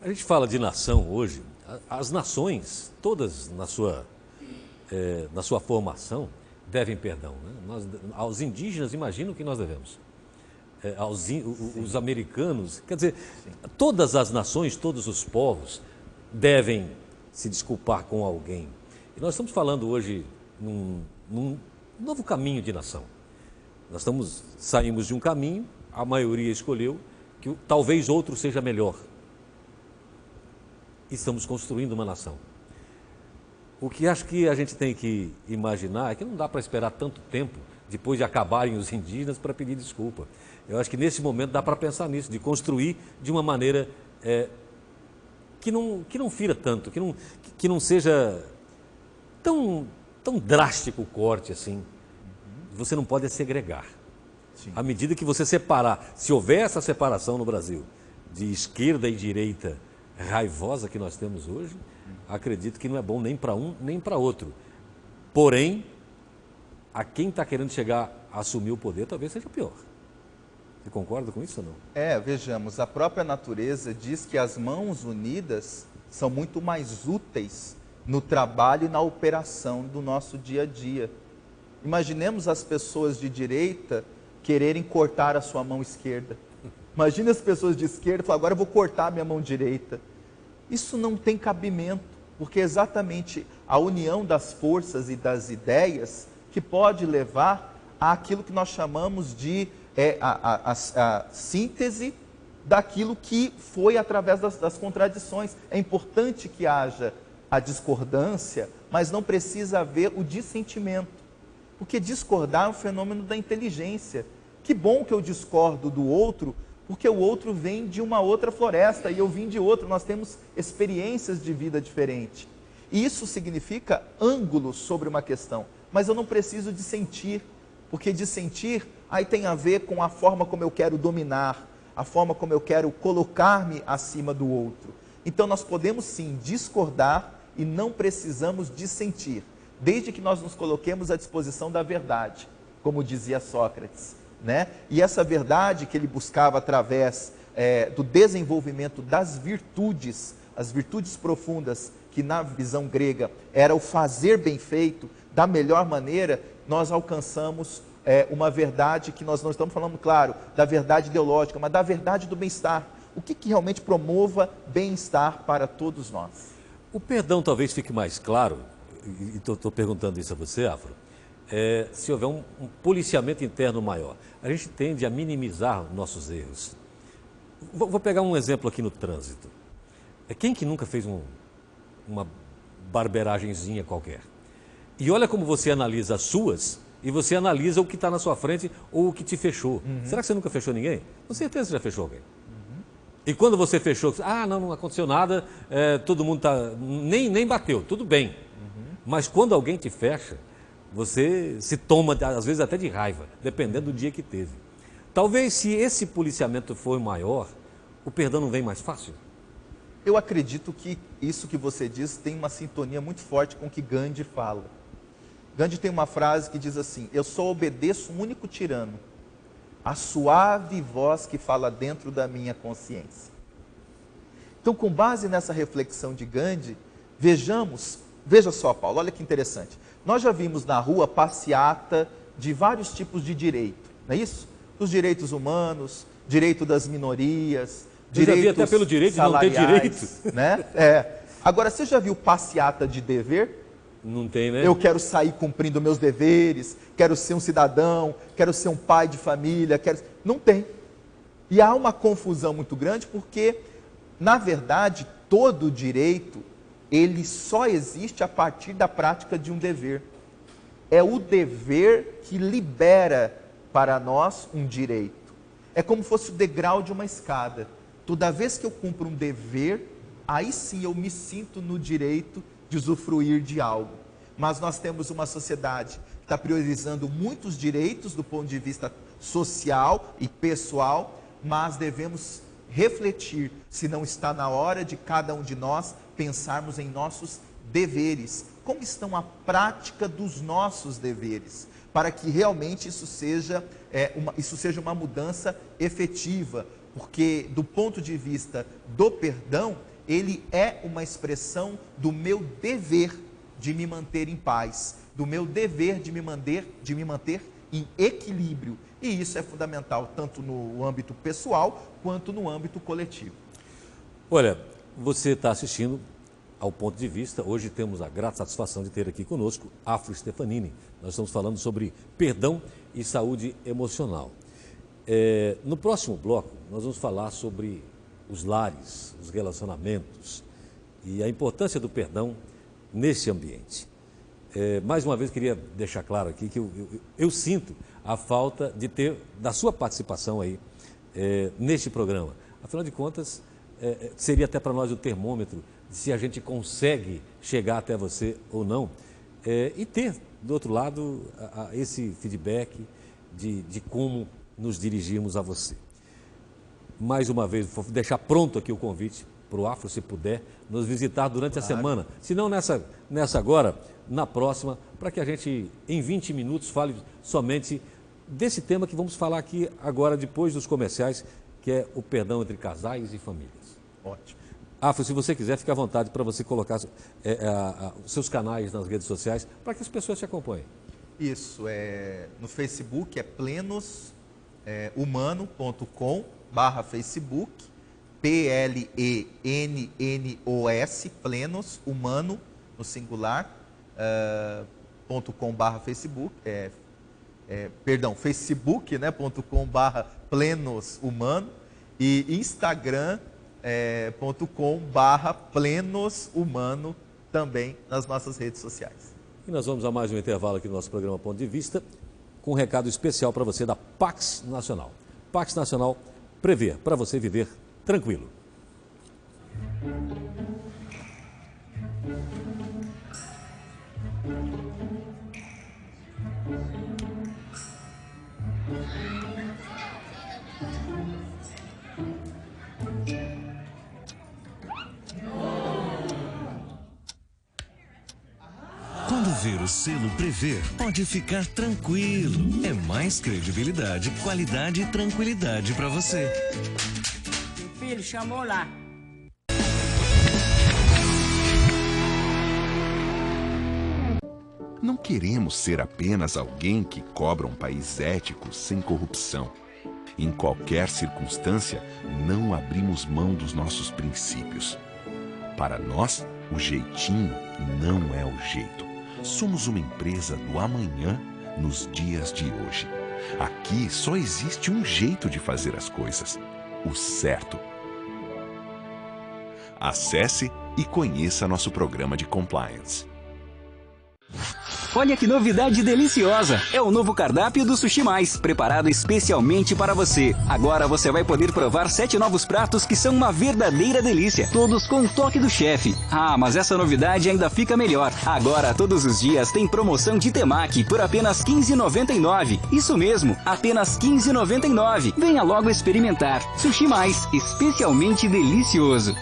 A gente fala de nação hoje, as nações, todas na sua formação, devem perdão. Né? Aos indígenas, imagina o que nós devemos. Os americanos, quer dizer, sim, todas as nações, todos os povos devem se desculpar com alguém. E nós estamos falando hoje num novo caminho de nação. Nós saímos de um caminho, a maioria escolheu, que talvez outro seja melhor. Estamos construindo uma nação. O que acho que a gente tem que imaginar é que não dá para esperar tanto tempo depois de acabarem os indígenas para pedir desculpa. Eu acho que nesse momento dá para pensar nisso, de construir de uma maneira que não fira tanto, que não seja tão drástico o corte assim. Você não pode segregar. Sim. À medida que você separar, se houver essa separação no Brasil, de esquerda e direita raivosa que nós temos hoje, acredito que não é bom nem para um nem para outro. Porém, a quem está querendo chegar a assumir o poder talvez seja pior. Você concorda com isso ou não? Vejamos, a própria natureza diz que as mãos unidas são muito mais úteis no trabalho e na operação do nosso dia a dia. Imaginemos as pessoas de direita quererem cortar a sua mão esquerda. Imagine as pessoas de esquerda falarem, agora eu vou cortar a minha mão direita. Isso não tem cabimento, porque é exatamente a união das forças e das ideias que pode levar àquilo que nós chamamos de a síntese daquilo que foi através das contradições. É importante que haja a discordância, mas não precisa haver o dissentimento. Porque discordar é um fenômeno da inteligência. Que bom que eu discordo do outro, porque o outro vem de uma outra floresta e eu vim de outra. Nós temos experiências de vida diferentes. E isso significa ângulos sobre uma questão. Mas eu não preciso dissentir, porque dissentir aí tem a ver com a forma como eu quero dominar, a forma como eu quero colocar-me acima do outro. Então nós podemos sim discordar e não precisamos dissentir, desde que nós nos coloquemos à disposição da verdade, como dizia Sócrates, né? E essa verdade que ele buscava através do desenvolvimento das virtudes, as virtudes profundas, que na visão grega era o fazer bem feito, da melhor maneira, nós alcançamos uma verdade que nós não estamos falando, claro, da verdade ideológica, mas da verdade do bem-estar. O que realmente promova bem-estar para todos nós? O perdão talvez fique mais claro, e estou perguntando isso a você, Afro, se houver um policiamento interno maior. A gente tende a minimizar nossos erros. Vou pegar um exemplo aqui no trânsito. Quem que nunca fez uma barberagenzinha qualquer? E olha como você analisa as suas e você analisa o que está na sua frente ou o que te fechou. Uhum. Será que você nunca fechou ninguém? Com certeza você já fechou alguém. Uhum. E quando você fechou, não aconteceu nada, todo mundo nem bateu, tudo bem. Uhum. Mas quando alguém te fecha, você se toma, às vezes até de raiva, dependendo do dia que teve. Talvez se esse policiamento for maior, o perdão não vem mais fácil? Eu acredito que isso que você diz tem uma sintonia muito forte com o que Gandhi fala. Gandhi tem uma frase que diz assim: eu só obedeço um único tirano, a suave voz que fala dentro da minha consciência. Então, com base nessa reflexão de Gandhi, veja só, Paulo, olha que interessante. Nós já vimos na rua passeata de vários tipos de direito, não é isso? Os direitos humanos, direito das minorias, direitos já vi até pelo direito salariais, de não ter direito. Né? Agora, você já viu passeata de dever? Não tem, né? Eu quero sair cumprindo meus deveres, quero ser um cidadão, quero ser um pai de família, não tem. E há uma confusão muito grande porque, na verdade, todo direito, ele só existe a partir da prática de um dever. É o dever que libera para nós um direito. É como se fosse o degrau de uma escada. Toda vez que eu cumpro um dever, aí sim eu me sinto no direito de usufruir de algo. Mas nós temos uma sociedade que está priorizando muitos direitos do ponto de vista social e pessoal, mas devemos refletir se não está na hora de cada um de nós pensarmos em nossos deveres. Como estão a prática dos nossos deveres? Para que realmente isso seja uma mudança efetiva. Porque do ponto de vista do perdão, ele é uma expressão do meu dever de me manter em paz, do meu dever de me manter em equilíbrio. E isso é fundamental, tanto no âmbito pessoal, quanto no âmbito coletivo. Olha, você está assistindo ao Ponto de Vista. Hoje temos a grata satisfação de ter aqui conosco Afro Stefanini. Nós estamos falando sobre perdão e saúde emocional. No próximo bloco, nós vamos falar sobre os lares, os relacionamentos e a importância do perdão nesse ambiente. Mais uma vez, queria deixar claro aqui que eu sinto a falta da sua participação aí neste programa. Afinal de contas, seria até para nós o termômetro de se a gente consegue chegar até você ou não, e ter, do outro lado, esse feedback de como nos dirigirmos a você. Mais uma vez, vou deixar pronto aqui o convite para o Afro, se puder, nos visitar durante a semana. Se não nessa agora, na próxima, para que a gente, em 20 minutos, fale somente desse tema que vamos falar aqui agora, depois dos comerciais, que é o perdão entre casais e famílias. Ótimo. Afro, se você quiser, fique à vontade para você colocar os seus canais nas redes sociais, para que as pessoas te acompanhem. Isso, no Facebook é plenos.humano.com/Facebook, PLENNOS, plenos, humano, no singular, .com/Facebook, Facebook, né, .com/plenos humano, e Instagram, .com/plenos humano, também nas nossas redes sociais. E nós vamos a mais um intervalo aqui no nosso programa Ponto de Vista, com um recado especial para você da Pax Nacional. Pax Nacional, prever para você viver tranquilo. Quando ver o selo Prever, pode ficar tranquilo. É mais credibilidade, qualidade e tranquilidade para você. Meu filho chamou lá. Não queremos ser apenas alguém que cobra um país ético sem corrupção. Em qualquer circunstância, não abrimos mão dos nossos princípios. Para nós, o jeitinho não é o jeito. Somos uma empresa do amanhã nos dias de hoje. Aqui só existe um jeito de fazer as coisas: o certo. Acesse e conheça nosso programa de compliance. Olha que novidade deliciosa! É o novo cardápio do Sushi Mais, preparado especialmente para você. Agora você vai poder provar 7 novos pratos que são uma verdadeira delícia, todos com o toque do chefe. Ah, mas essa novidade ainda fica melhor. Agora, todos os dias, tem promoção de temaki por apenas R$ 15,99. Isso mesmo, apenas R$ 15,99. Venha logo experimentar. Sushi Mais, especialmente delicioso.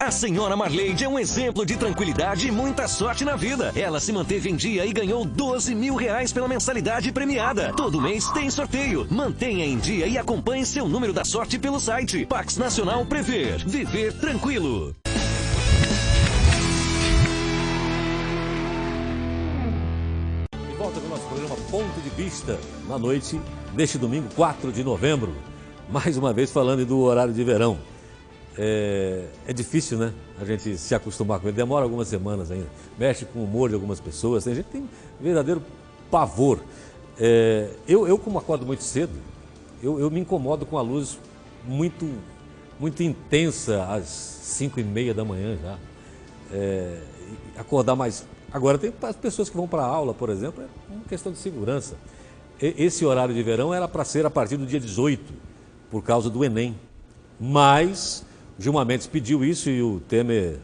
A senhora Marleide é um exemplo de tranquilidade e muita sorte na vida. Ela se manteve em dia e ganhou R$12.000 pela mensalidade premiada. Todo mês tem sorteio. Mantenha em dia e acompanhe seu número da sorte pelo site Pax Nacional Prever. Viver tranquilo. De volta com o nosso programa Ponto de Vista, na noite deste domingo, 4 de novembro. Mais uma vez falando do horário de verão. É difícil, né? A gente se acostumar com ele. Demora algumas semanas ainda. Mexe com o humor de algumas pessoas. Tem gente que tem verdadeiro pavor. Eu como acordo muito cedo, eu me incomodo com a luz muito intensa às 5h30 da manhã já. Acordar mais... Agora tem as pessoas que vão para a aula, por exemplo, é uma questão de segurança. Esse horário de verão era para ser a partir do dia 18, por causa do Enem. Mas Gilmar Mendes pediu isso e o Temer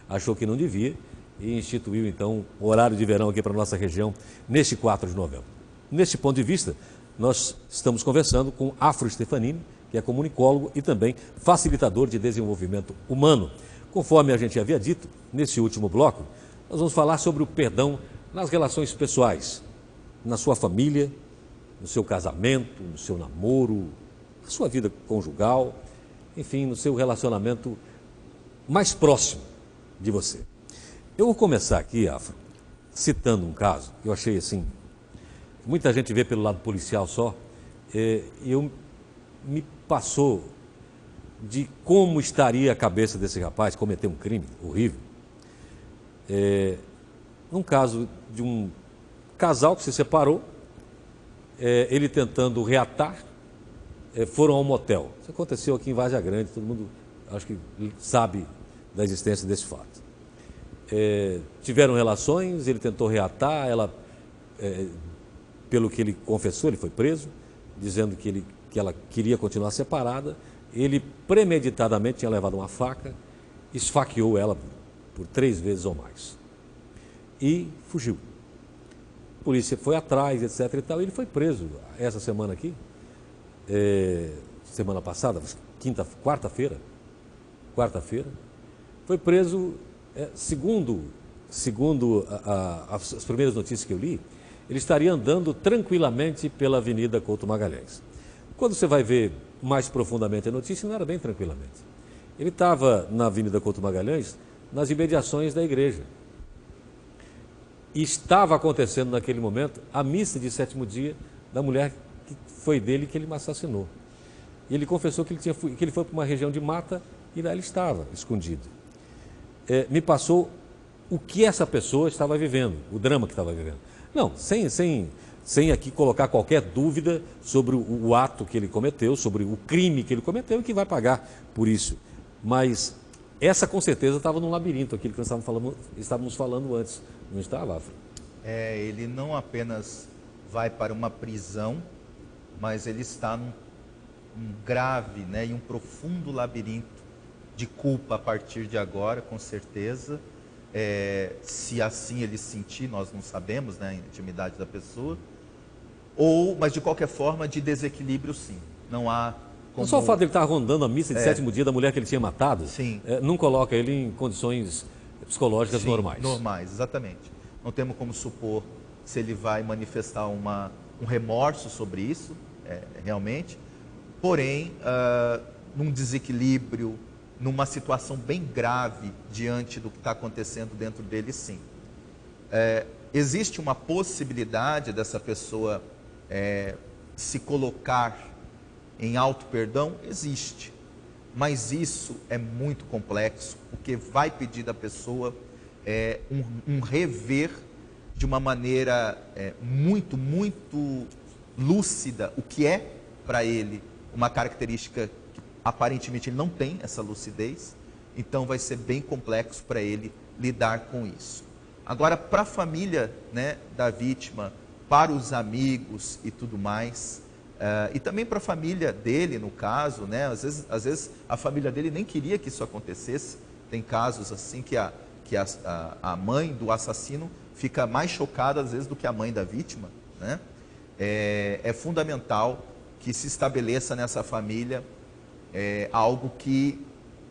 achou que não devia e instituiu então o horário de verão aqui para a nossa região neste 4 de novembro. Neste ponto de vista, nós estamos conversando com Afro Stefanini, que é comunicólogo e também facilitador de desenvolvimento humano. Conforme a gente havia dito, nesse último bloco, nós vamos falar sobre o perdão nas relações pessoais, na sua família, no seu casamento, no seu namoro, na sua vida conjugal, enfim, no seu relacionamento mais próximo de você. Eu vou começar aqui, Afro, citando um caso que eu achei assim, muita gente vê pelo lado policial só, me passou de como estaria a cabeça desse rapaz cometer um crime horrível. Num caso de um casal que se separou, ele tentando reatar, foram ao motel. Isso aconteceu aqui em Várzea Grande, todo mundo acho que sabe da existência desse fato. Tiveram relações, ele tentou reatar, ela, pelo que ele confessou, ele foi preso, dizendo que ela queria continuar separada. Ele premeditadamente tinha levado uma faca, esfaqueou ela por 3 vezes ou mais. E fugiu. A polícia foi atrás, etc. e tal. Ele foi preso essa semana aqui, semana passada, quarta-feira. Foi preso, segundo as primeiras notícias que eu li, ele estaria andando tranquilamente pela Avenida Couto Magalhães. Quando você vai ver mais profundamente a notícia, não era bem tranquilamente. Ele estava na Avenida Couto Magalhães, nas imediações da igreja. E estava acontecendo naquele momento a missa de 7º dia da mulher que foi dele que ele assassinou. E ele confessou que ele foi para uma região de mata e lá ele estava escondido. Me passou o que essa pessoa estava vivendo, o drama que estava vivendo. Não, sem aqui colocar qualquer dúvida sobre o ato que ele cometeu, sobre o crime que ele cometeu e que vai pagar por isso. Mas essa com certeza estava num labirinto, aquilo que nós estávamos falando antes. Não estava, Afro? Ele não apenas vai para uma prisão, mas ele está num grave, né, e um profundo labirinto de culpa a partir de agora, com certeza. Se assim ele sentir, nós não sabemos, né, a intimidade da pessoa. Mas de qualquer forma, de desequilíbrio, sim. Não há como... Só o fato de ele estar rondando a missa de 7º dia da mulher que ele tinha matado, sim, não coloca ele em condições psicológicas normais. Normais, exatamente. Não temos como supor se ele vai manifestar um remorso sobre isso, realmente. Porém, num desequilíbrio, numa situação bem grave diante do que está acontecendo dentro dele, sim. Existe uma possibilidade dessa pessoa se colocar em auto-perdão? Existe. Mas isso é muito complexo, porque vai pedir da pessoa um rever de uma maneira muito lúcida o que é para ele uma característica que aparentemente ele não tem essa lucidez, então vai ser bem complexo para ele lidar com isso. Agora, para a família, né, da vítima, para os amigos e tudo mais, e também para a família dele, no caso, né, às vezes a família dele nem queria que isso acontecesse. Tem casos assim que a mãe do assassino fica mais chocada às vezes do que a mãe da vítima, né? É fundamental que se estabeleça nessa família algo que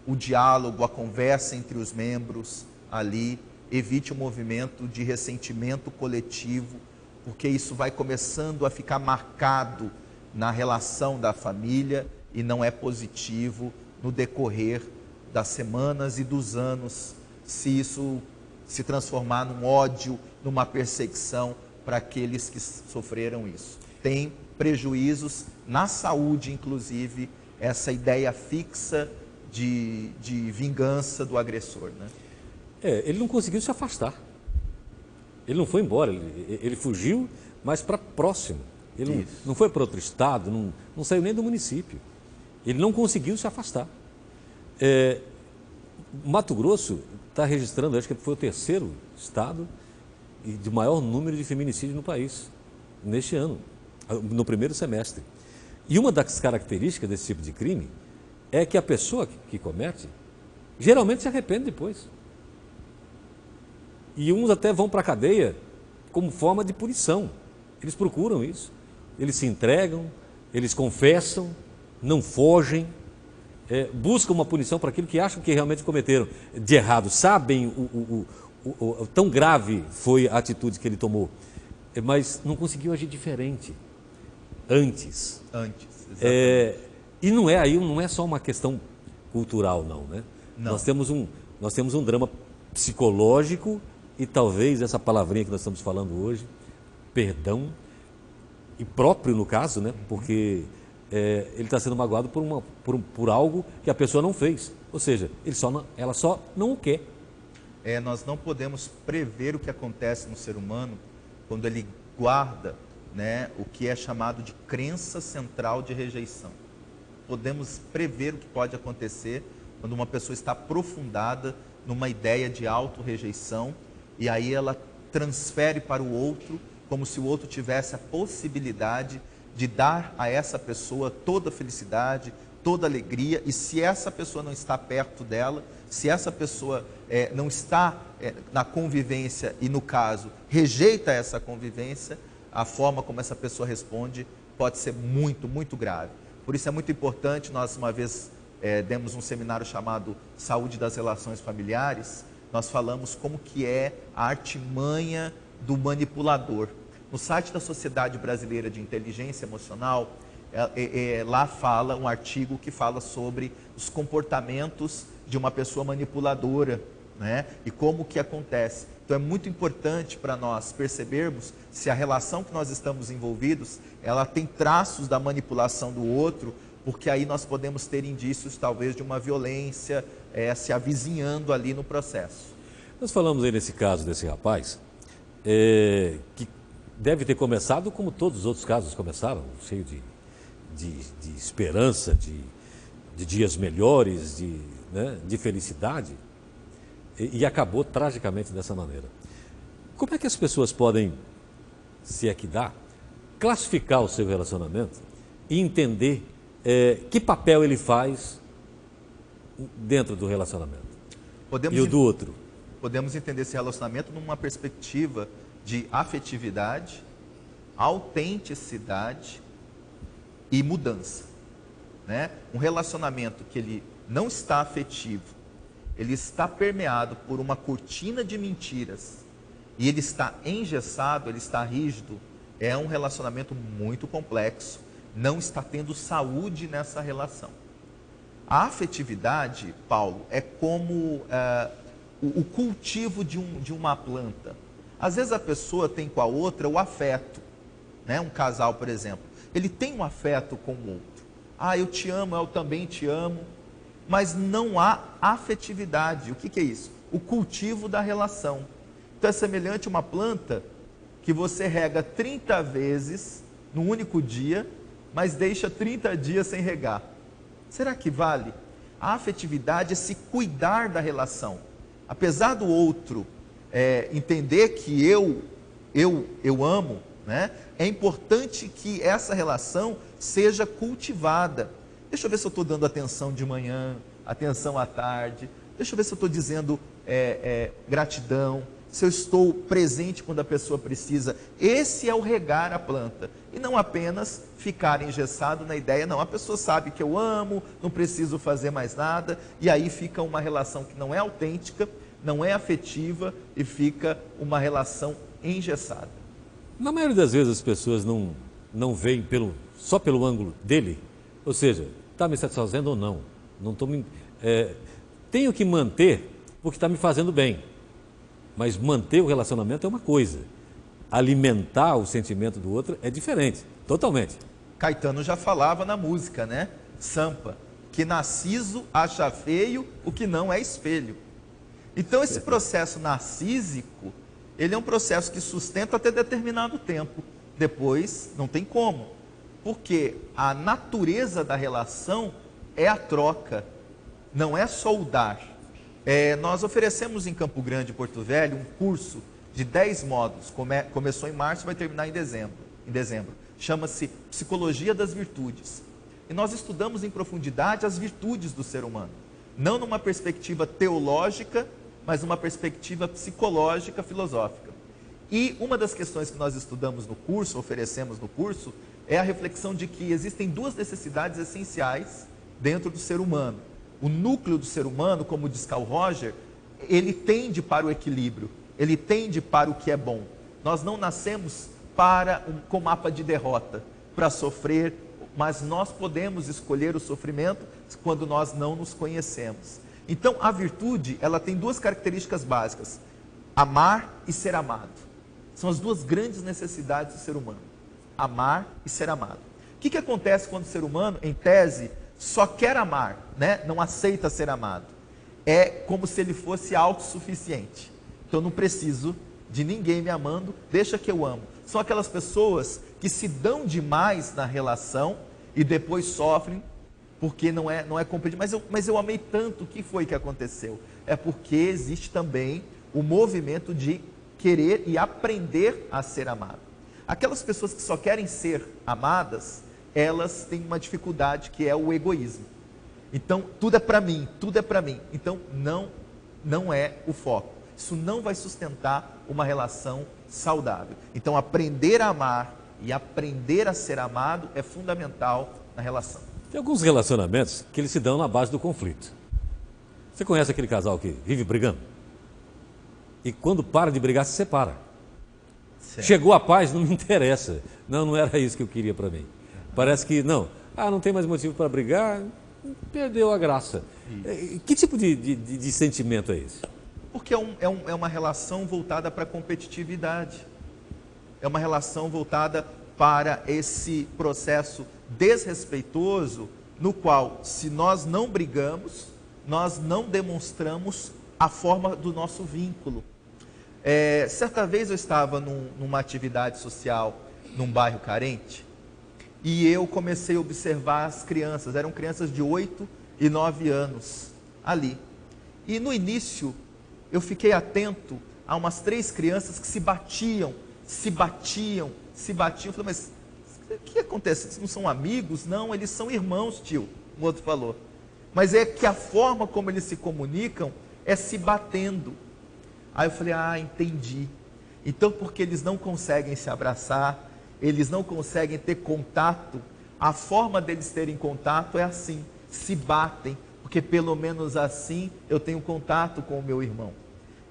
o diálogo, a conversa entre os membros ali, evite o movimento de ressentimento coletivo, porque isso vai começando a ficar marcado na relação da família e não é positivo no decorrer das semanas e dos anos, se isso se transformar num ódio, numa perseguição para aqueles que sofreram isso. Tem prejuízos na saúde, inclusive, essa ideia fixa de vingança do agressor, né? Ele não conseguiu se afastar. Ele não foi embora, ele fugiu, mas para próximo. Ele não foi para outro estado, não saiu nem do município. Ele não conseguiu se afastar. Mato Grosso está registrando, acho que foi o terceiro estado de maior número de feminicídios no país, neste ano, no primeiro semestre. E uma das características desse tipo de crime é que a pessoa que comete, geralmente se arrepende depois. E uns até vão para a cadeia como forma de punição. Eles procuram isso. Eles se entregam, eles confessam, não fogem, buscam uma punição para aquilo que acham que realmente cometeram de errado. Sabem o tão grave foi a atitude que ele tomou, mas não conseguiu agir diferente antes. E não é só uma questão cultural, não, né? Não. Nós temos um drama psicológico e talvez essa palavrinha que nós estamos falando hoje, perdão, e próprio no caso, né? Porque ele está sendo magoado por algo que a pessoa não fez. Ou seja, ela só não o quer. Nós não podemos prever o que acontece no ser humano quando ele guarda, né, o que é chamado de crença central de rejeição. Podemos prever o que pode acontecer quando uma pessoa está aprofundada numa ideia de auto-rejeição e aí ela transfere para o outro como se o outro tivesse a possibilidade de dar a essa pessoa toda a felicidade, toda a alegria, e se essa pessoa não está perto dela, se essa pessoa não está na convivência e, no caso, rejeita essa convivência, a forma como essa pessoa responde pode ser muito, muito grave. Por isso é muito importante, nós uma vez demos um seminário chamado Saúde das Relações Familiares, nós falamos como que é a artimanha do manipulador. No site da Sociedade Brasileira de Inteligência Emocional, lá fala um artigo que fala sobre os comportamentos de uma pessoa manipuladora, né? E como que acontece. Então é muito importante para nós percebermos se a relação que nós estamos envolvidos, ela tem traços da manipulação do outro, porque aí nós podemos ter indícios talvez de uma violência se avizinhando ali no processo. Nós falamos aí nesse caso desse rapaz, que deve ter começado como todos os outros casos começaram, cheio de esperança, de dias melhores, de felicidade, e acabou tragicamente dessa maneira. Como é que as pessoas podem, se é que dá, classificar o seu relacionamento e entender que papel ele faz dentro do relacionamento e o do outro? Podemos entender esse relacionamento numa perspectiva de afetividade, autenticidade e mudança, né? Um relacionamento que ele não está afetivo, ele está permeado por uma cortina de mentiras e ele está engessado, ele está rígido, é um relacionamento muito complexo, não está tendo saúde nessa relação. A afetividade, Paulo, é como o cultivo de uma planta. Às vezes a pessoa tem com a outra o afeto, né? Um casal, por exemplo, ele tem um afeto com o outro. Eu te amo, eu também te amo, mas não há afetividade. O que é isso? O cultivo da relação. Então é semelhante a uma planta que você rega 30 vezes no único dia, mas deixa 30 dias sem regar. Será que vale? A afetividade é se cuidar da relação. Apesar do outro entender que eu amo, né? É importante que essa relação seja cultivada. Deixa eu ver se eu estou dando atenção de manhã, atenção à tarde. Deixa eu ver se eu estou dizendo gratidão. se eu estou presente quando a pessoa precisa. Esse é o regar a planta. E não apenas ficar engessado na ideia, não, a pessoa sabe que eu amo, não preciso fazer mais nada, e aí fica uma relação que não é autêntica, não é afetiva e fica uma relação engessada. Na maioria das vezes as pessoas não veem só pelo ângulo dele, ou seja, está me satisfazendo ou não. Não tô tenho que manter porque está me fazendo bem, mas manter o relacionamento é uma coisa, alimentar o sentimento do outro é diferente, totalmente. Caetano já falava na música, né? Sampa, que narciso acha feio o que não é espelho. Então esse processo narcísico, ele é um processo que sustenta até determinado tempo. Depois não tem como, porque a natureza da relação é a troca, não é só o dar. Nós oferecemos em Campo Grande, Porto Velho, um curso de 10 módulos, começou em março e vai terminar em dezembro. Chama-se Psicologia das Virtudes. E nós estudamos em profundidade as virtudes do ser humano, não numa perspectiva teológica, mas numa perspectiva psicológica, filosófica. E uma das questões que nós estudamos no curso, oferecemos no curso, é a reflexão de que existem duas necessidades essenciais dentro do ser humano. O núcleo do ser humano, como diz Carl Roger, ele tende para o equilíbrio, ele tende para o que é bom. Nós não nascemos com mapa de derrota, para sofrer, mas nós podemos escolher o sofrimento quando nós não nos conhecemos. Então, a virtude, ela tem duas características básicas: amar e ser amado. São as duas grandes necessidades do ser humano: amar e ser amado. O que acontece quando o ser humano, em tese, só quer amar, né? Não aceita ser amado? É como se ele fosse autossuficiente. Então, não preciso de ninguém me amando, deixa que eu amo. São aquelas pessoas que se dão demais na relação e depois sofrem porque não é compreendido. Mas eu amei tanto, o que foi que aconteceu? É porque existe também o movimento de querer e aprender a ser amado. Aquelas pessoas que só querem ser amadas, elas têm uma dificuldade que é o egoísmo. Então, tudo é para mim, tudo é para mim. Então, não é o foco. Isso não vai sustentar uma relação saudável. Então, aprender a amar e aprender a ser amado é fundamental na relação. Tem alguns relacionamentos que eles se dão na base do conflito. Você conhece aquele casal que vive brigando? E quando para de brigar, se separa. Certo. Chegou a paz, não me interessa. Não era isso que eu queria para mim. Parece que, não tem mais motivo para brigar, perdeu a graça. Isso. Que tipo de sentimento é esse? Porque é uma relação voltada para a competitividade. É uma relação voltada para esse processo desrespeitoso, no qual, se nós não brigamos, nós não demonstramos a forma do nosso vínculo. Certa vez eu estava numa atividade social num bairro carente, e eu comecei a observar as crianças. Eram crianças de 8 e 9 anos ali. E no início eu fiquei atento a umas 3 crianças que se batiam. Eu falei, mas o que acontece? Eles não são amigos? Não, eles são irmãos, tio. O outro falou. Mas é que a forma como eles se comunicam é se batendo. Aí eu falei, entendi. Então, porque eles não conseguem se abraçar, eles não conseguem ter contato, a forma deles terem contato é assim, se batem, porque pelo menos assim eu tenho contato com o meu irmão.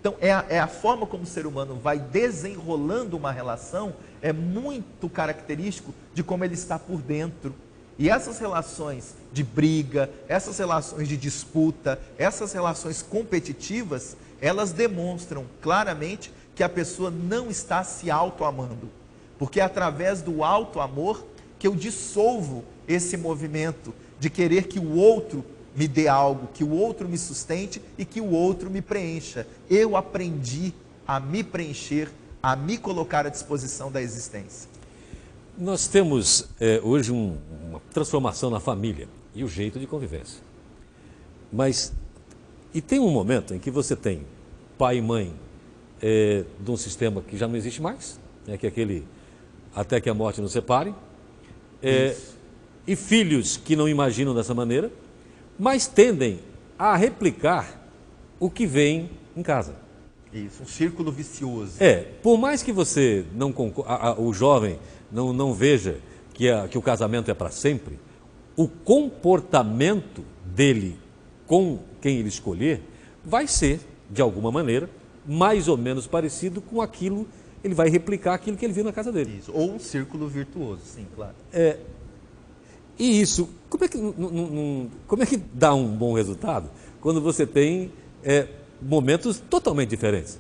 Então, é a forma como o ser humano vai desenrolando uma relação, é muito característico de como ele está por dentro. E essas relações de briga, essas relações de disputa, essas relações competitivas, elas demonstram claramente que a pessoa não está se auto-amando. Porque é através do auto-amor que eu dissolvo esse movimento de querer que o outro me dê algo, que o outro me sustente e que o outro me preencha. Eu aprendi a me preencher, a me colocar à disposição da existência. Nós temos hoje uma transformação na família e o jeito de convivência. E tem um momento em que você tem pai e mãe de um sistema que já não existe mais, que é aquele até que a morte nos separe, e filhos que não imaginam dessa maneira, mas tendem a replicar o que vem em casa. Isso, um círculo vicioso. Por mais que você não o jovem não veja que o casamento é para sempre, o comportamento dele com quem ele escolher vai ser, de alguma maneira, mais ou menos parecido com aquilo, ele vai replicar aquilo que ele viu na casa dele. Isso, ou um círculo virtuoso, sim, claro. E isso, como é que dá um bom resultado? Quando você tem momentos totalmente diferentes.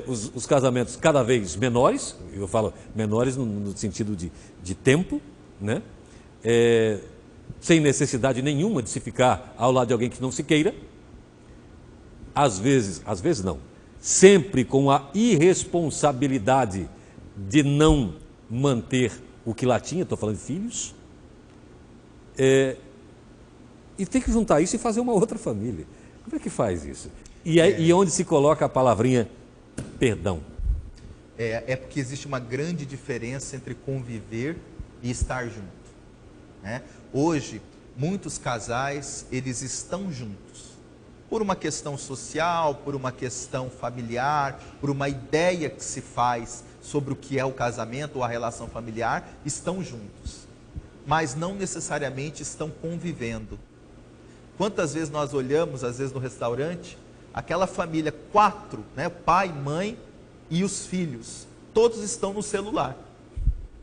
Os casamentos cada vez menores, eu falo menores no sentido de tempo, né? Sem necessidade nenhuma de se ficar ao lado de alguém que não se queira. Às vezes não, sempre com a irresponsabilidade de não manter o que lá tinha, estou falando de filhos. E tem que juntar isso e fazer uma outra família. Como é que faz isso? E onde se coloca a palavrinha perdão? É porque existe uma grande diferença entre conviver e estar junto, né? Hoje, muitos casais, eles estão juntos. Por uma questão social, por uma questão familiar, por uma ideia que se faz sobre o que é o casamento ou a relação familiar, estão juntos. Mas não necessariamente estão convivendo. Quantas vezes nós olhamos, às vezes no restaurante, aquela família, 4, né, pai, mãe e os filhos, todos estão no celular.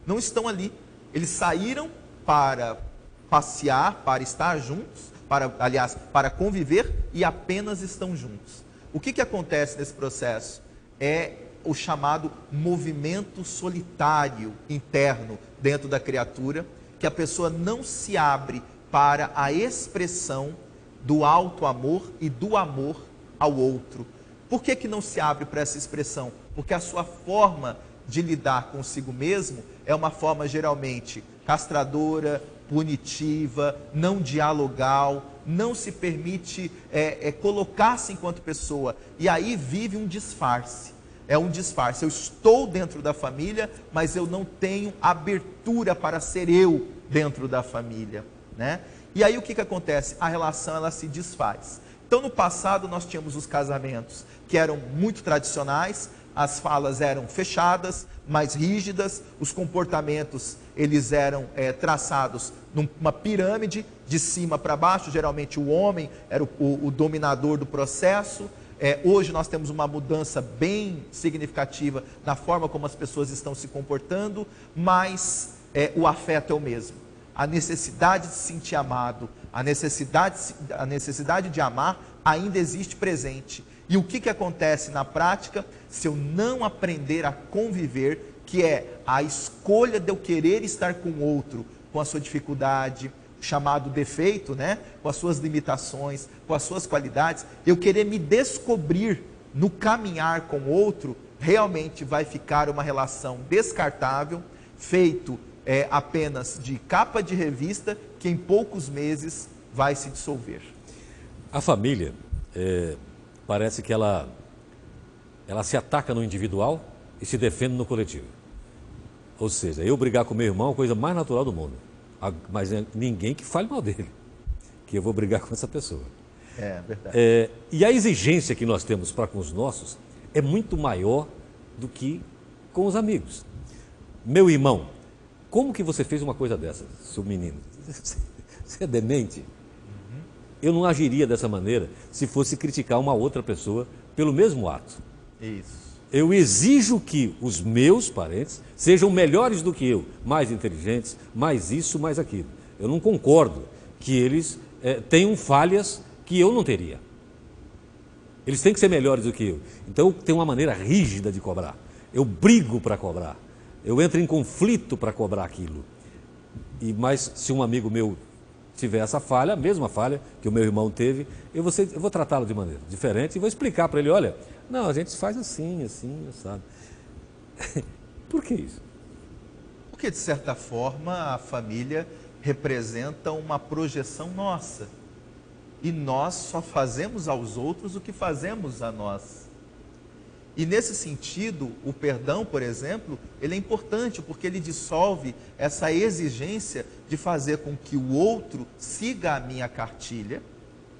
Não estão ali. Eles saíram para passear, para estar juntos, para conviver e apenas estão juntos. O que acontece nesse processo? É o chamado movimento solitário interno dentro da criatura, que a pessoa não se abre para a expressão do alto amor e do amor ao outro. Por que não se abre para essa expressão? Porque a sua forma de lidar consigo mesmo é uma forma geralmente castradora, punitiva, não dialogal, não se permite colocar-se enquanto pessoa. E aí vive um disfarce. É um disfarce. Eu estou dentro da família, mas eu não tenho abertura para ser eu dentro da família, né? E aí o que acontece? A relação, ela se desfaz. Então, no passado, nós tínhamos os casamentos que eram muito tradicionais, as falas eram fechadas, mais rígidas, os comportamentos, eles eram traçados numa pirâmide, de cima para baixo. Geralmente o homem era o dominador do processo. Hoje nós temos uma mudança bem significativa na forma como as pessoas estão se comportando, mas o afeto é o mesmo. A necessidade de se sentir amado, a necessidade de amar ainda existe presente. E o que acontece na prática? Se eu não aprender a conviver, que é a escolha de eu querer estar com o outro, com a sua dificuldade, chamado defeito, né? Com as suas limitações, com as suas qualidades, eu querer me descobrir no caminhar com o outro, realmente vai ficar uma relação descartável, feito apenas de capa de revista, que em poucos meses vai se dissolver. A família, parece que ela se ataca no individual e se defende no coletivo. Ou seja, eu brigar com meu irmão é a coisa mais natural do mundo. Mas ninguém que fale mal dele, que eu vou brigar com essa pessoa. É verdade. E a exigência que nós temos para com os nossos é muito maior do que com os amigos. Meu irmão, como que você fez uma coisa dessa, seu menino? Você é demente? Eu não agiria dessa maneira se fosse criticar uma outra pessoa pelo mesmo ato. Isso. Eu exijo que os meus parentes sejam melhores do que eu, mais inteligentes, mais isso, mais aquilo. Eu não concordo que eles tenham falhas que eu não teria. Eles têm que ser melhores do que eu. Então eu tenho uma maneira rígida de cobrar. Eu brigo para cobrar. Eu entro em conflito para cobrar aquilo. Mas se um amigo meu tiver essa falha, a mesma falha que o meu irmão teve, eu vou tratá-lo de maneira diferente e vou explicar para ele, olha, não, a gente faz assim, sabe? Por que isso? Porque, de certa forma, a família representa uma projeção nossa. E nós só fazemos aos outros o que fazemos a nós. E nesse sentido, o perdão, por exemplo, ele é importante porque ele dissolve essa exigência de fazer com que o outro siga a minha cartilha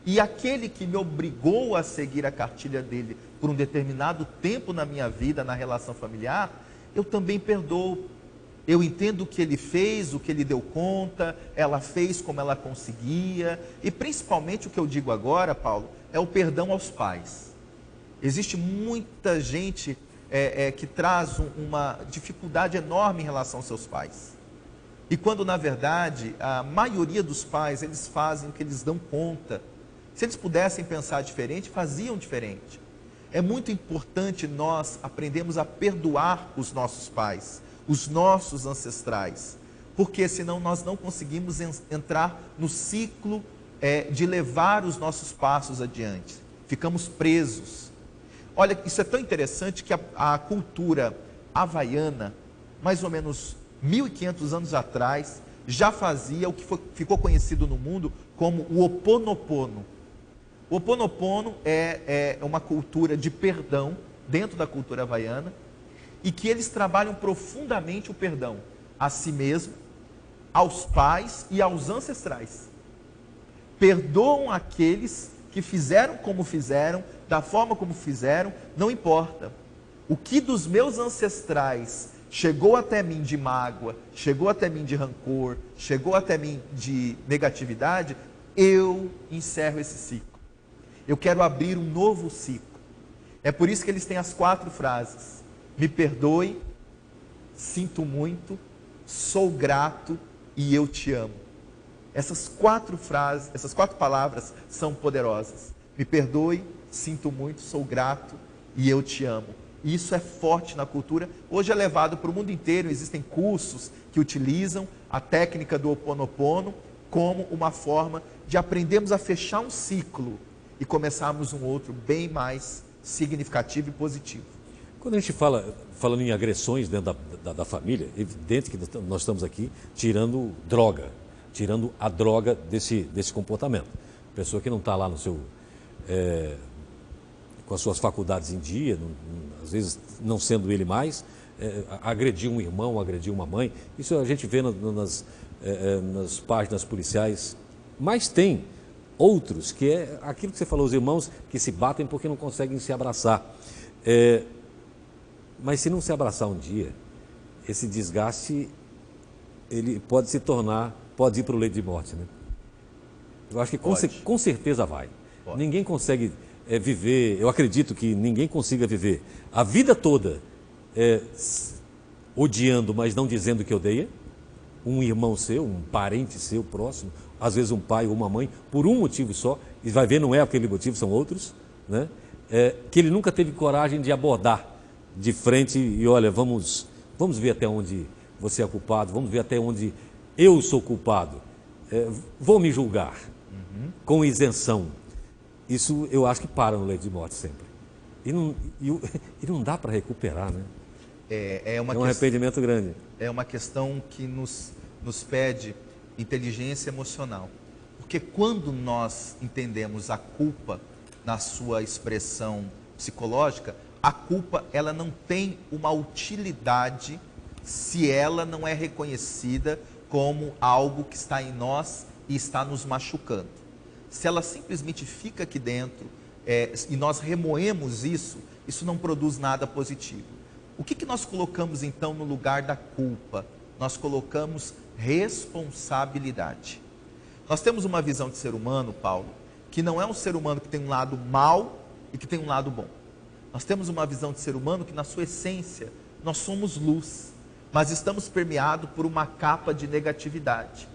E aquele que me obrigou a seguir a cartilha dele por um determinado tempo na minha vida, na relação familiar, eu também perdoo. Eu entendo o que ele fez, o que ele deu conta, ela fez como ela conseguia. E principalmente o que eu digo agora, Paulo, é o perdão aos pais. Existe muita gente que traz uma dificuldade enorme em relação aos seus pais. E quando, na verdade, a maioria dos pais, eles fazem o que eles dão conta. Se eles pudessem pensar diferente, faziam diferente. É muito importante nós aprendermos a perdoar os nossos pais, os nossos ancestrais, porque senão nós não conseguimos entrar no ciclo de levar os nossos passos adiante. Ficamos presos. Olha, isso é tão interessante que a cultura havaiana, mais ou menos 1.500 anos atrás, já fazia o que ficou conhecido no mundo como o Ho Oponopono. O Ho Oponopono é uma cultura de perdão dentro da cultura havaiana e que eles trabalham profundamente o perdão a si mesmo, aos pais e aos ancestrais. Perdoam aqueles que fizeram como fizeram, da forma como fizeram, não importa. O que dos meus ancestrais chegou até mim de mágoa, chegou até mim de rancor, chegou até mim de negatividade, eu encerro esse ciclo. Eu quero abrir um novo ciclo. É por isso que eles têm as 4 frases. Me perdoe, sinto muito, sou grato e eu te amo. Essas 4 frases, essas 4 palavras são poderosas. Me perdoe, sinto muito, sou grato e eu te amo. E isso é forte na cultura. Hoje é levado para o mundo inteiro. Existem cursos que utilizam a técnica do Ho Oponopono como uma forma de aprendermos a fechar um ciclo e começarmos um outro bem mais significativo e positivo. Quando a gente falando em agressões dentro da família, é evidente que nós estamos aqui tirando a droga desse comportamento. Pessoa que não está lá no seu... com as suas faculdades em dia, às vezes não sendo ele mais, agredir um irmão, agredir uma mãe, isso a gente vê nas páginas policiais, mas tem outros, que é aquilo que você falou, os irmãos que se batem porque não conseguem se abraçar. Mas se não se abraçar um dia, esse desgaste, ele pode se tornar, pode ir para o leito de morte, né? Eu acho que com certeza vai. Pode. Ninguém consegue viver, eu acredito que ninguém consiga viver a vida toda odiando, mas não dizendo que odeia, um irmão seu, um parente seu próximo, às vezes um pai ou uma mãe, por um motivo só, e vai ver, não é aquele motivo, são outros, né? Que ele nunca teve coragem de abordar de frente e olha, vamos ver até onde você é culpado, vamos ver até onde eu sou culpado, vou me julgar, com isenção. Isso eu acho que para no leito de morte sempre. E não dá para recuperar, né? É um arrependimento grande. É uma questão que nos pede inteligência emocional. Porque quando nós entendemos a culpa na sua expressão psicológica, a culpa ela não tem uma utilidade se ela não é reconhecida como algo que está em nós e está nos machucando. Se ela simplesmente fica aqui dentro e nós remoemos isso não produz nada positivo. O que nós colocamos então no lugar da culpa? Nós colocamos responsabilidade. Nós temos uma visão de ser humano, Paulo, que não é um ser humano que tem um lado mau e que tem um lado bom. Nós temos uma visão de ser humano que na sua essência nós somos luz, mas estamos permeados por uma capa de negatividade.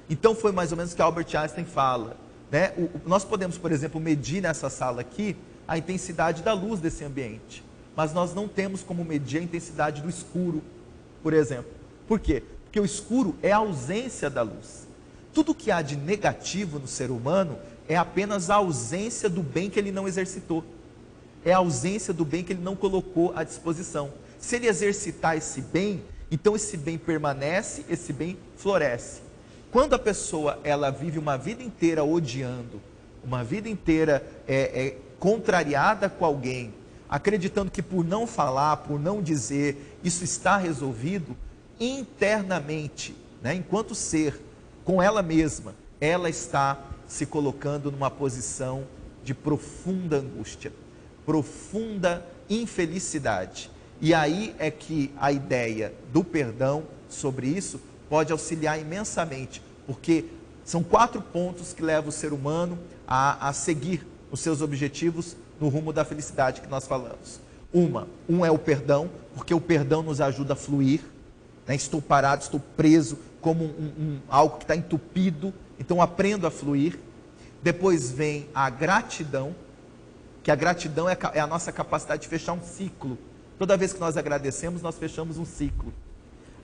Então foi mais ou menos o que Albert Einstein fala, né? Nós podemos, por exemplo, medir nessa sala aqui a intensidade da luz desse ambiente, mas nós não temos como medir a intensidade do escuro, por exemplo. Por quê? Porque o escuro é a ausência da luz. Tudo que há de negativo no ser humano é apenas a ausência do bem que ele não exercitou. É a ausência do bem que ele não colocou à disposição. Se ele exercitar esse bem, então esse bem permanece, esse bem floresce. Quando a pessoa ela vive uma vida inteira odiando, uma vida inteira contrariada com alguém, acreditando que por não falar, por não dizer, isso está resolvido, internamente, né, enquanto ser, com ela mesma, ela está se colocando numa posição de profunda angústia, profunda infelicidade. E aí é que a ideia do perdão sobre isso pode auxiliar imensamente, porque são 4 pontos que levam o ser humano a seguir os seus objetivos no rumo da felicidade que nós falamos. Um é o perdão, porque o perdão nos ajuda a fluir, né? Estou parado, estou preso como algo que está entupido, então aprendo a fluir. Depois vem a gratidão, que a gratidão é a nossa capacidade de fechar um ciclo. Toda vez que nós agradecemos, nós fechamos um ciclo.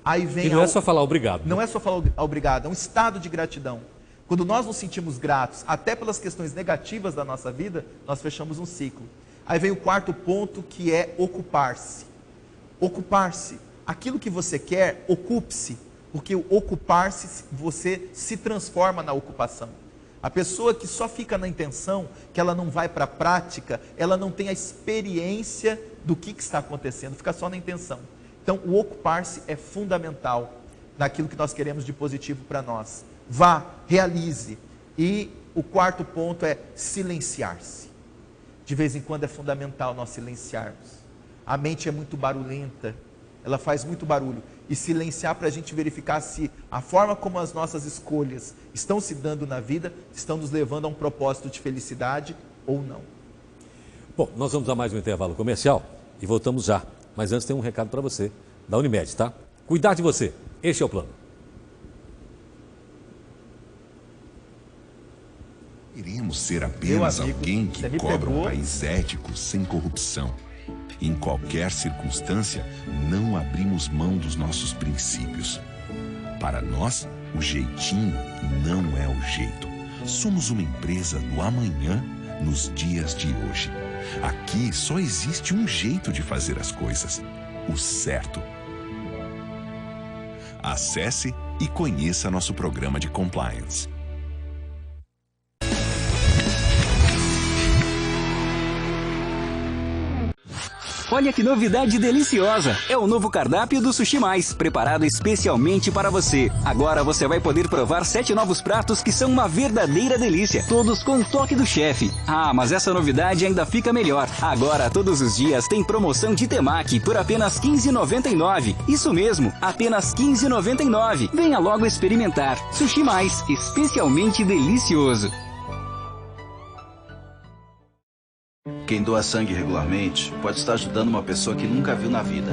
Aí vem e não é só falar obrigado. Não é só falar obrigado, é um estado de gratidão. Quando nós nos sentimos gratos, até pelas questões negativas da nossa vida, nós fechamos um ciclo. Aí vem o 4º ponto, que é ocupar-se. Ocupar-se. Aquilo que você quer, ocupe-se. Porque o ocupar-se, você se transforma na ocupação. A pessoa que só fica na intenção, que ela não vai para a prática, ela não tem a experiência do que está acontecendo, fica só na intenção. Então, o ocupar-se é fundamental naquilo que nós queremos de positivo para nós. Vá, realize. E o 4º ponto é silenciar-se. De vez em quando é fundamental nós silenciarmos. A mente é muito barulhenta, ela faz muito barulho. E silenciar para a gente verificar se a forma como as nossas escolhas estão se dando na vida, estão nos levando a um propósito de felicidade ou não. Bom, nós vamos a mais um intervalo comercial e voltamos já. Mas antes tem um recado para você, da Unimed, tá? Cuidar de você, este é o plano. Queremos ser apenas alguém que cobra um país ético, sem corrupção. Em qualquer circunstância, não abrimos mão dos nossos princípios. Para nós, o jeitinho não é o jeito. Somos uma empresa do amanhã, nos dias de hoje. Aqui só existe um jeito de fazer as coisas, o certo. Acesse e conheça nosso programa de compliance. Olha que novidade deliciosa! É o novo cardápio do Sushi Mais, preparado especialmente para você. Agora você vai poder provar 7 novos pratos que são uma verdadeira delícia, todos com o toque do chefe. Ah, mas essa novidade ainda fica melhor. Agora, todos os dias, tem promoção de temaki por apenas R$ 15,99. Isso mesmo, apenas R$ 15,99. Venha logo experimentar. Sushi Mais, especialmente delicioso. Quem doa sangue regularmente pode estar ajudando uma pessoa que nunca viu na vida.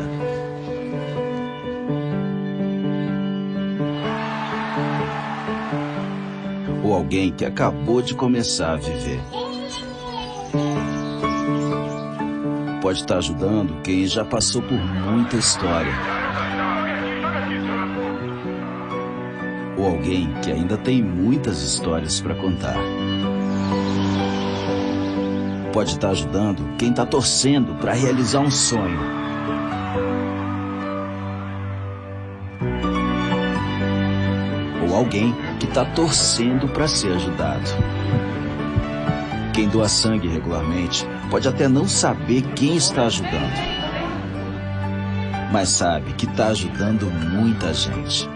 Ou alguém que acabou de começar a viver. Pode estar ajudando quem já passou por muita história. Ou alguém que ainda tem muitas histórias para contar. Pode estar ajudando quem está torcendo para realizar um sonho. Ou alguém que está torcendo para ser ajudado. Quem doa sangue regularmente pode até não saber quem está ajudando, mas sabe que está ajudando muita gente.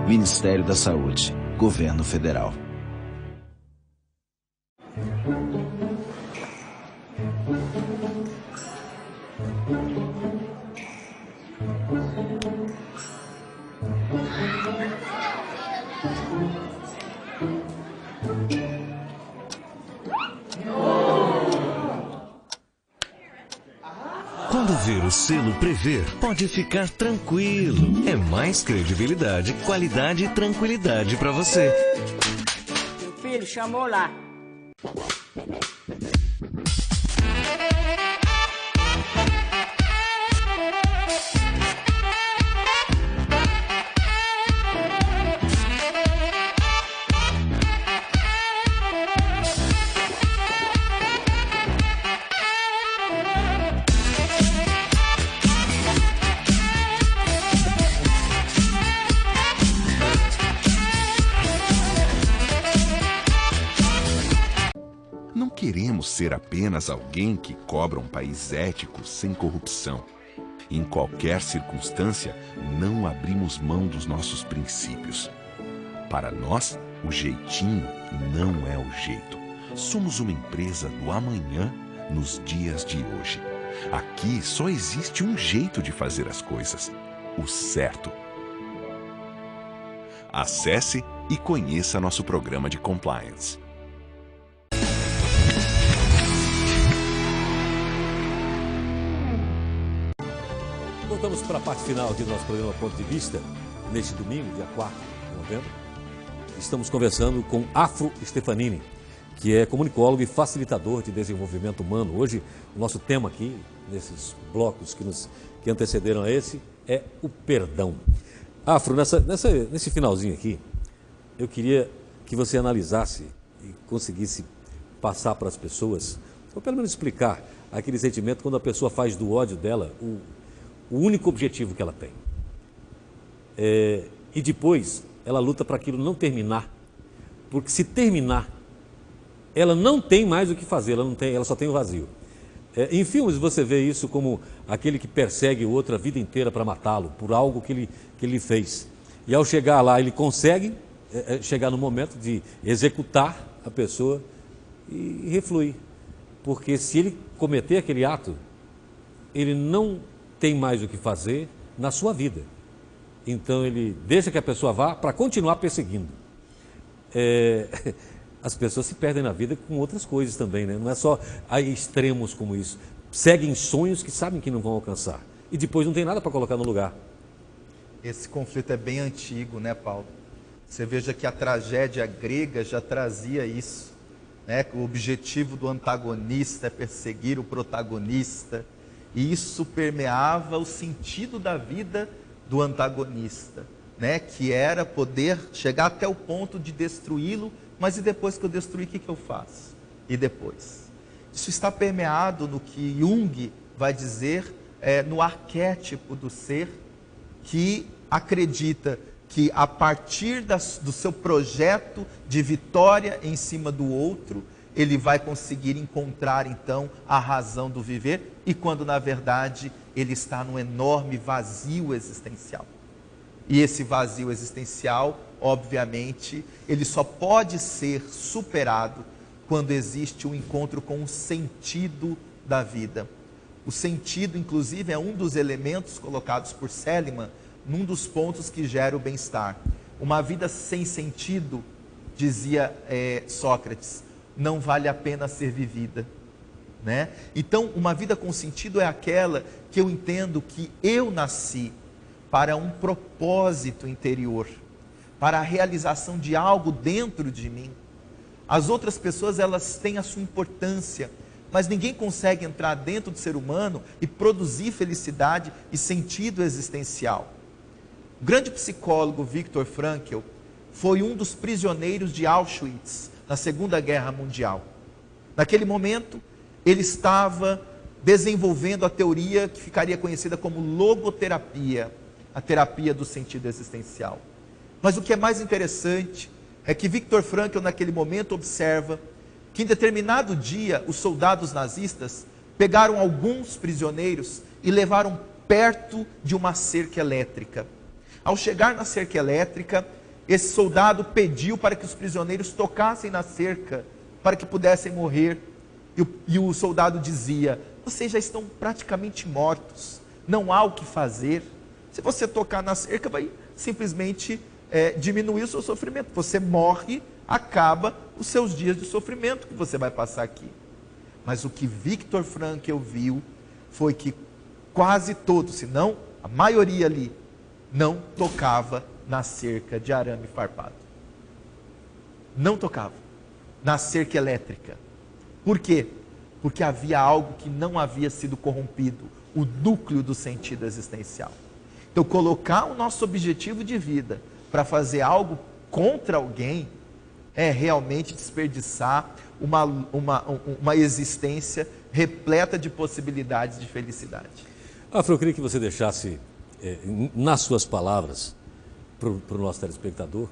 Ministério da Saúde, Governo Federal. Quando ver o selo Prever, pode ficar tranquilo. É mais credibilidade, qualidade e tranquilidade para você. Meu filho chamou lá. Queremos ser apenas alguém que cobra um país ético, sem corrupção. Em qualquer circunstância, não abrimos mão dos nossos princípios. Para nós, o jeitinho não é o jeito. Somos uma empresa do amanhã nos dias de hoje. Aqui só existe um jeito de fazer as coisas, o certo. Acesse e conheça nosso programa de compliance. Voltamos para a parte final aqui do nosso programa Ponto de Vista, neste domingo, dia 4 de novembro. Estamos conversando com Afro Stefanini, que é comunicólogo e facilitador de desenvolvimento humano. Hoje, o nosso tema aqui, nesses blocos que antecederam a esse, é o perdão. Afro, nesse finalzinho aqui, eu queria que você analisasse e conseguisse passar para as pessoas, ou pelo menos explicar aquele sentimento quando a pessoa faz do ódio dela o único objetivo que ela tem. E depois ela luta para aquilo não terminar, porque se terminar, ela não tem mais o que fazer, ela só tem o vazio. Em filmes você vê isso como aquele que persegue o outro a vida inteira para matá-lo, por algo que ele fez. E ao chegar lá, ele consegue chegar no momento de executar a pessoa e refluir. Porque se ele cometer aquele ato, ele não tem mais o que fazer na sua vida. Então ele deixa que a pessoa vá para continuar perseguindo. As pessoas se perdem na vida com outras coisas também, né? Não é só a extremos como isso. Seguem sonhos que sabem que não vão alcançar. E depois não tem nada para colocar no lugar. Esse conflito é bem antigo, né, Paulo? Você veja que a tragédia grega já trazia isso, né? O objetivo do antagonista é perseguir o protagonista. E isso permeava o sentido da vida do antagonista, né? Que era poder chegar até o ponto de destruí-lo, mas e depois que eu destruir, o que eu faço? E depois? Isso está permeado no que Jung vai dizer, no arquétipo do ser, que acredita que a partir do seu projeto de vitória em cima do outro, ele vai conseguir encontrar então a razão do viver, e quando na verdade ele está num enorme vazio existencial. E esse vazio existencial, obviamente, ele só pode ser superado quando existe um encontro com o sentido da vida. O sentido, inclusive, é um dos elementos colocados por Seligman num dos pontos que gera o bem-estar. Uma vida sem sentido, dizia Sócrates, não vale a pena ser vivida, né? Então, uma vida com sentido é aquela que eu entendo que eu nasci para um propósito interior, para a realização de algo dentro de mim. As outras pessoas, elas têm a sua importância, mas ninguém consegue entrar dentro do ser humano e produzir felicidade e sentido existencial. O grande psicólogo Viktor Frankl foi um dos prisioneiros de Auschwitz na Segunda Guerra Mundial. Naquele momento, ele estava desenvolvendo a teoria que ficaria conhecida como logoterapia, a terapia do sentido existencial. Mas o que é mais interessante é que Viktor Frankl, naquele momento, observa que em determinado dia, os soldados nazistas pegaram alguns prisioneiros e levaram perto de uma cerca elétrica. Ao chegar na cerca elétrica, esse soldado pediu para que os prisioneiros tocassem na cerca, para que pudessem morrer. E o soldado dizia: vocês já estão praticamente mortos, não há o que fazer. Se você tocar na cerca, vai simplesmente diminuir o seu sofrimento. Você morre, acaba os seus dias de sofrimento que você vai passar aqui. Mas o que Viktor Frankl viu foi que quase todos, se não a maioria ali, não tocava na cerca de arame farpado. Não tocava na cerca elétrica. Por quê? Porque havia algo que não havia sido corrompido, o núcleo do sentido existencial. Então, colocar o nosso objetivo de vida para fazer algo contra alguém é realmente desperdiçar uma existência repleta de possibilidades de felicidade. Afro, eu queria que você deixasse, nas suas palavras, para o nosso telespectador,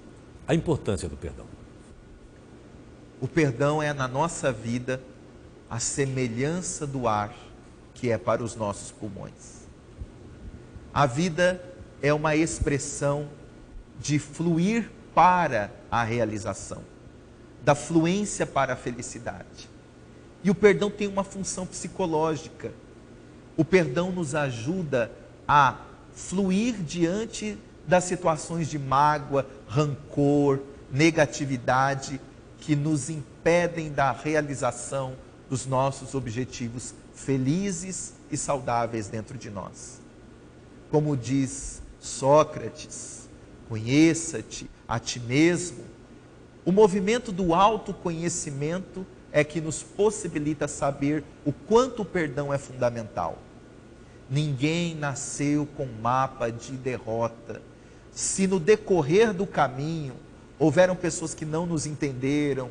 a importância do perdão. O perdão é, na nossa vida, a semelhança do ar que é para os nossos pulmões. A vida é uma expressão de fluir para a realização, da fluência para a felicidade. E o perdão tem uma função psicológica. O perdão nos ajuda a fluir diante das situações de mágoa, rancor, negatividade que nos impedem da realização dos nossos objetivos felizes e saudáveis dentro de nós. Como diz Sócrates, conheça-te a ti mesmo. O movimento do autoconhecimento é que nos possibilita saber o quanto o perdão é fundamental. Ninguém nasceu com mapa de derrota. Se no decorrer do caminho houveram pessoas que não nos entenderam,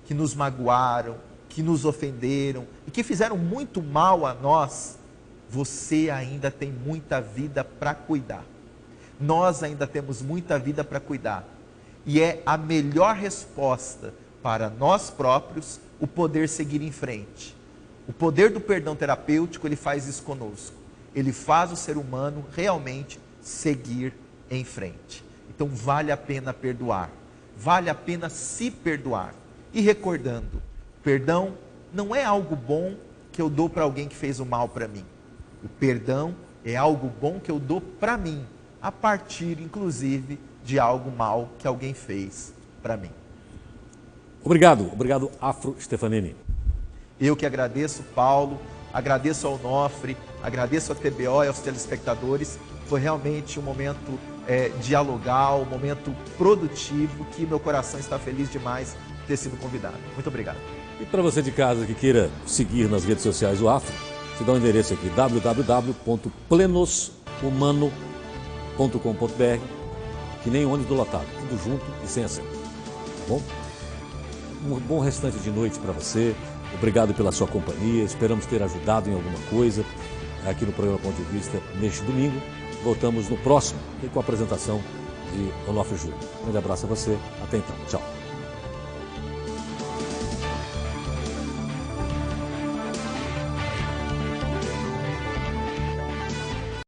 que nos magoaram, que nos ofenderam e que fizeram muito mal a nós, você ainda tem muita vida para cuidar. Nós ainda temos muita vida para cuidar. E é a melhor resposta para nós próprios o poder seguir em frente. O poder do perdão terapêutico, ele faz isso conosco. Ele faz o ser humano realmente seguir em frente. Então vale a pena perdoar. Vale a pena se perdoar. E recordando, perdão não é algo bom que eu dou para alguém que fez o mal para mim. O perdão é algo bom que eu dou para mim, a partir, inclusive, de algo mal que alguém fez para mim. Obrigado, Afro Stefanini. Eu que agradeço, Paulo, agradeço ao Onofre, agradeço à TBO e aos telespectadores. Foi realmente um momento dialogal, um momento produtivo, que meu coração está feliz demais de ter sido convidado. Muito obrigado. E para você de casa que queira seguir nas redes sociais o Afro, você dá um endereço aqui, www.plenoshumano.com.br, que nem ônibus do lotado, tudo junto e sem acento, tá bom? Um bom restante de noite para você, obrigado pela sua companhia, esperamos ter ajudado em alguma coisa aqui no programa Ponto de Vista neste domingo. Voltamos no próximo, com a apresentação de Onofre Júnior. Um grande abraço a você, até então, tchau.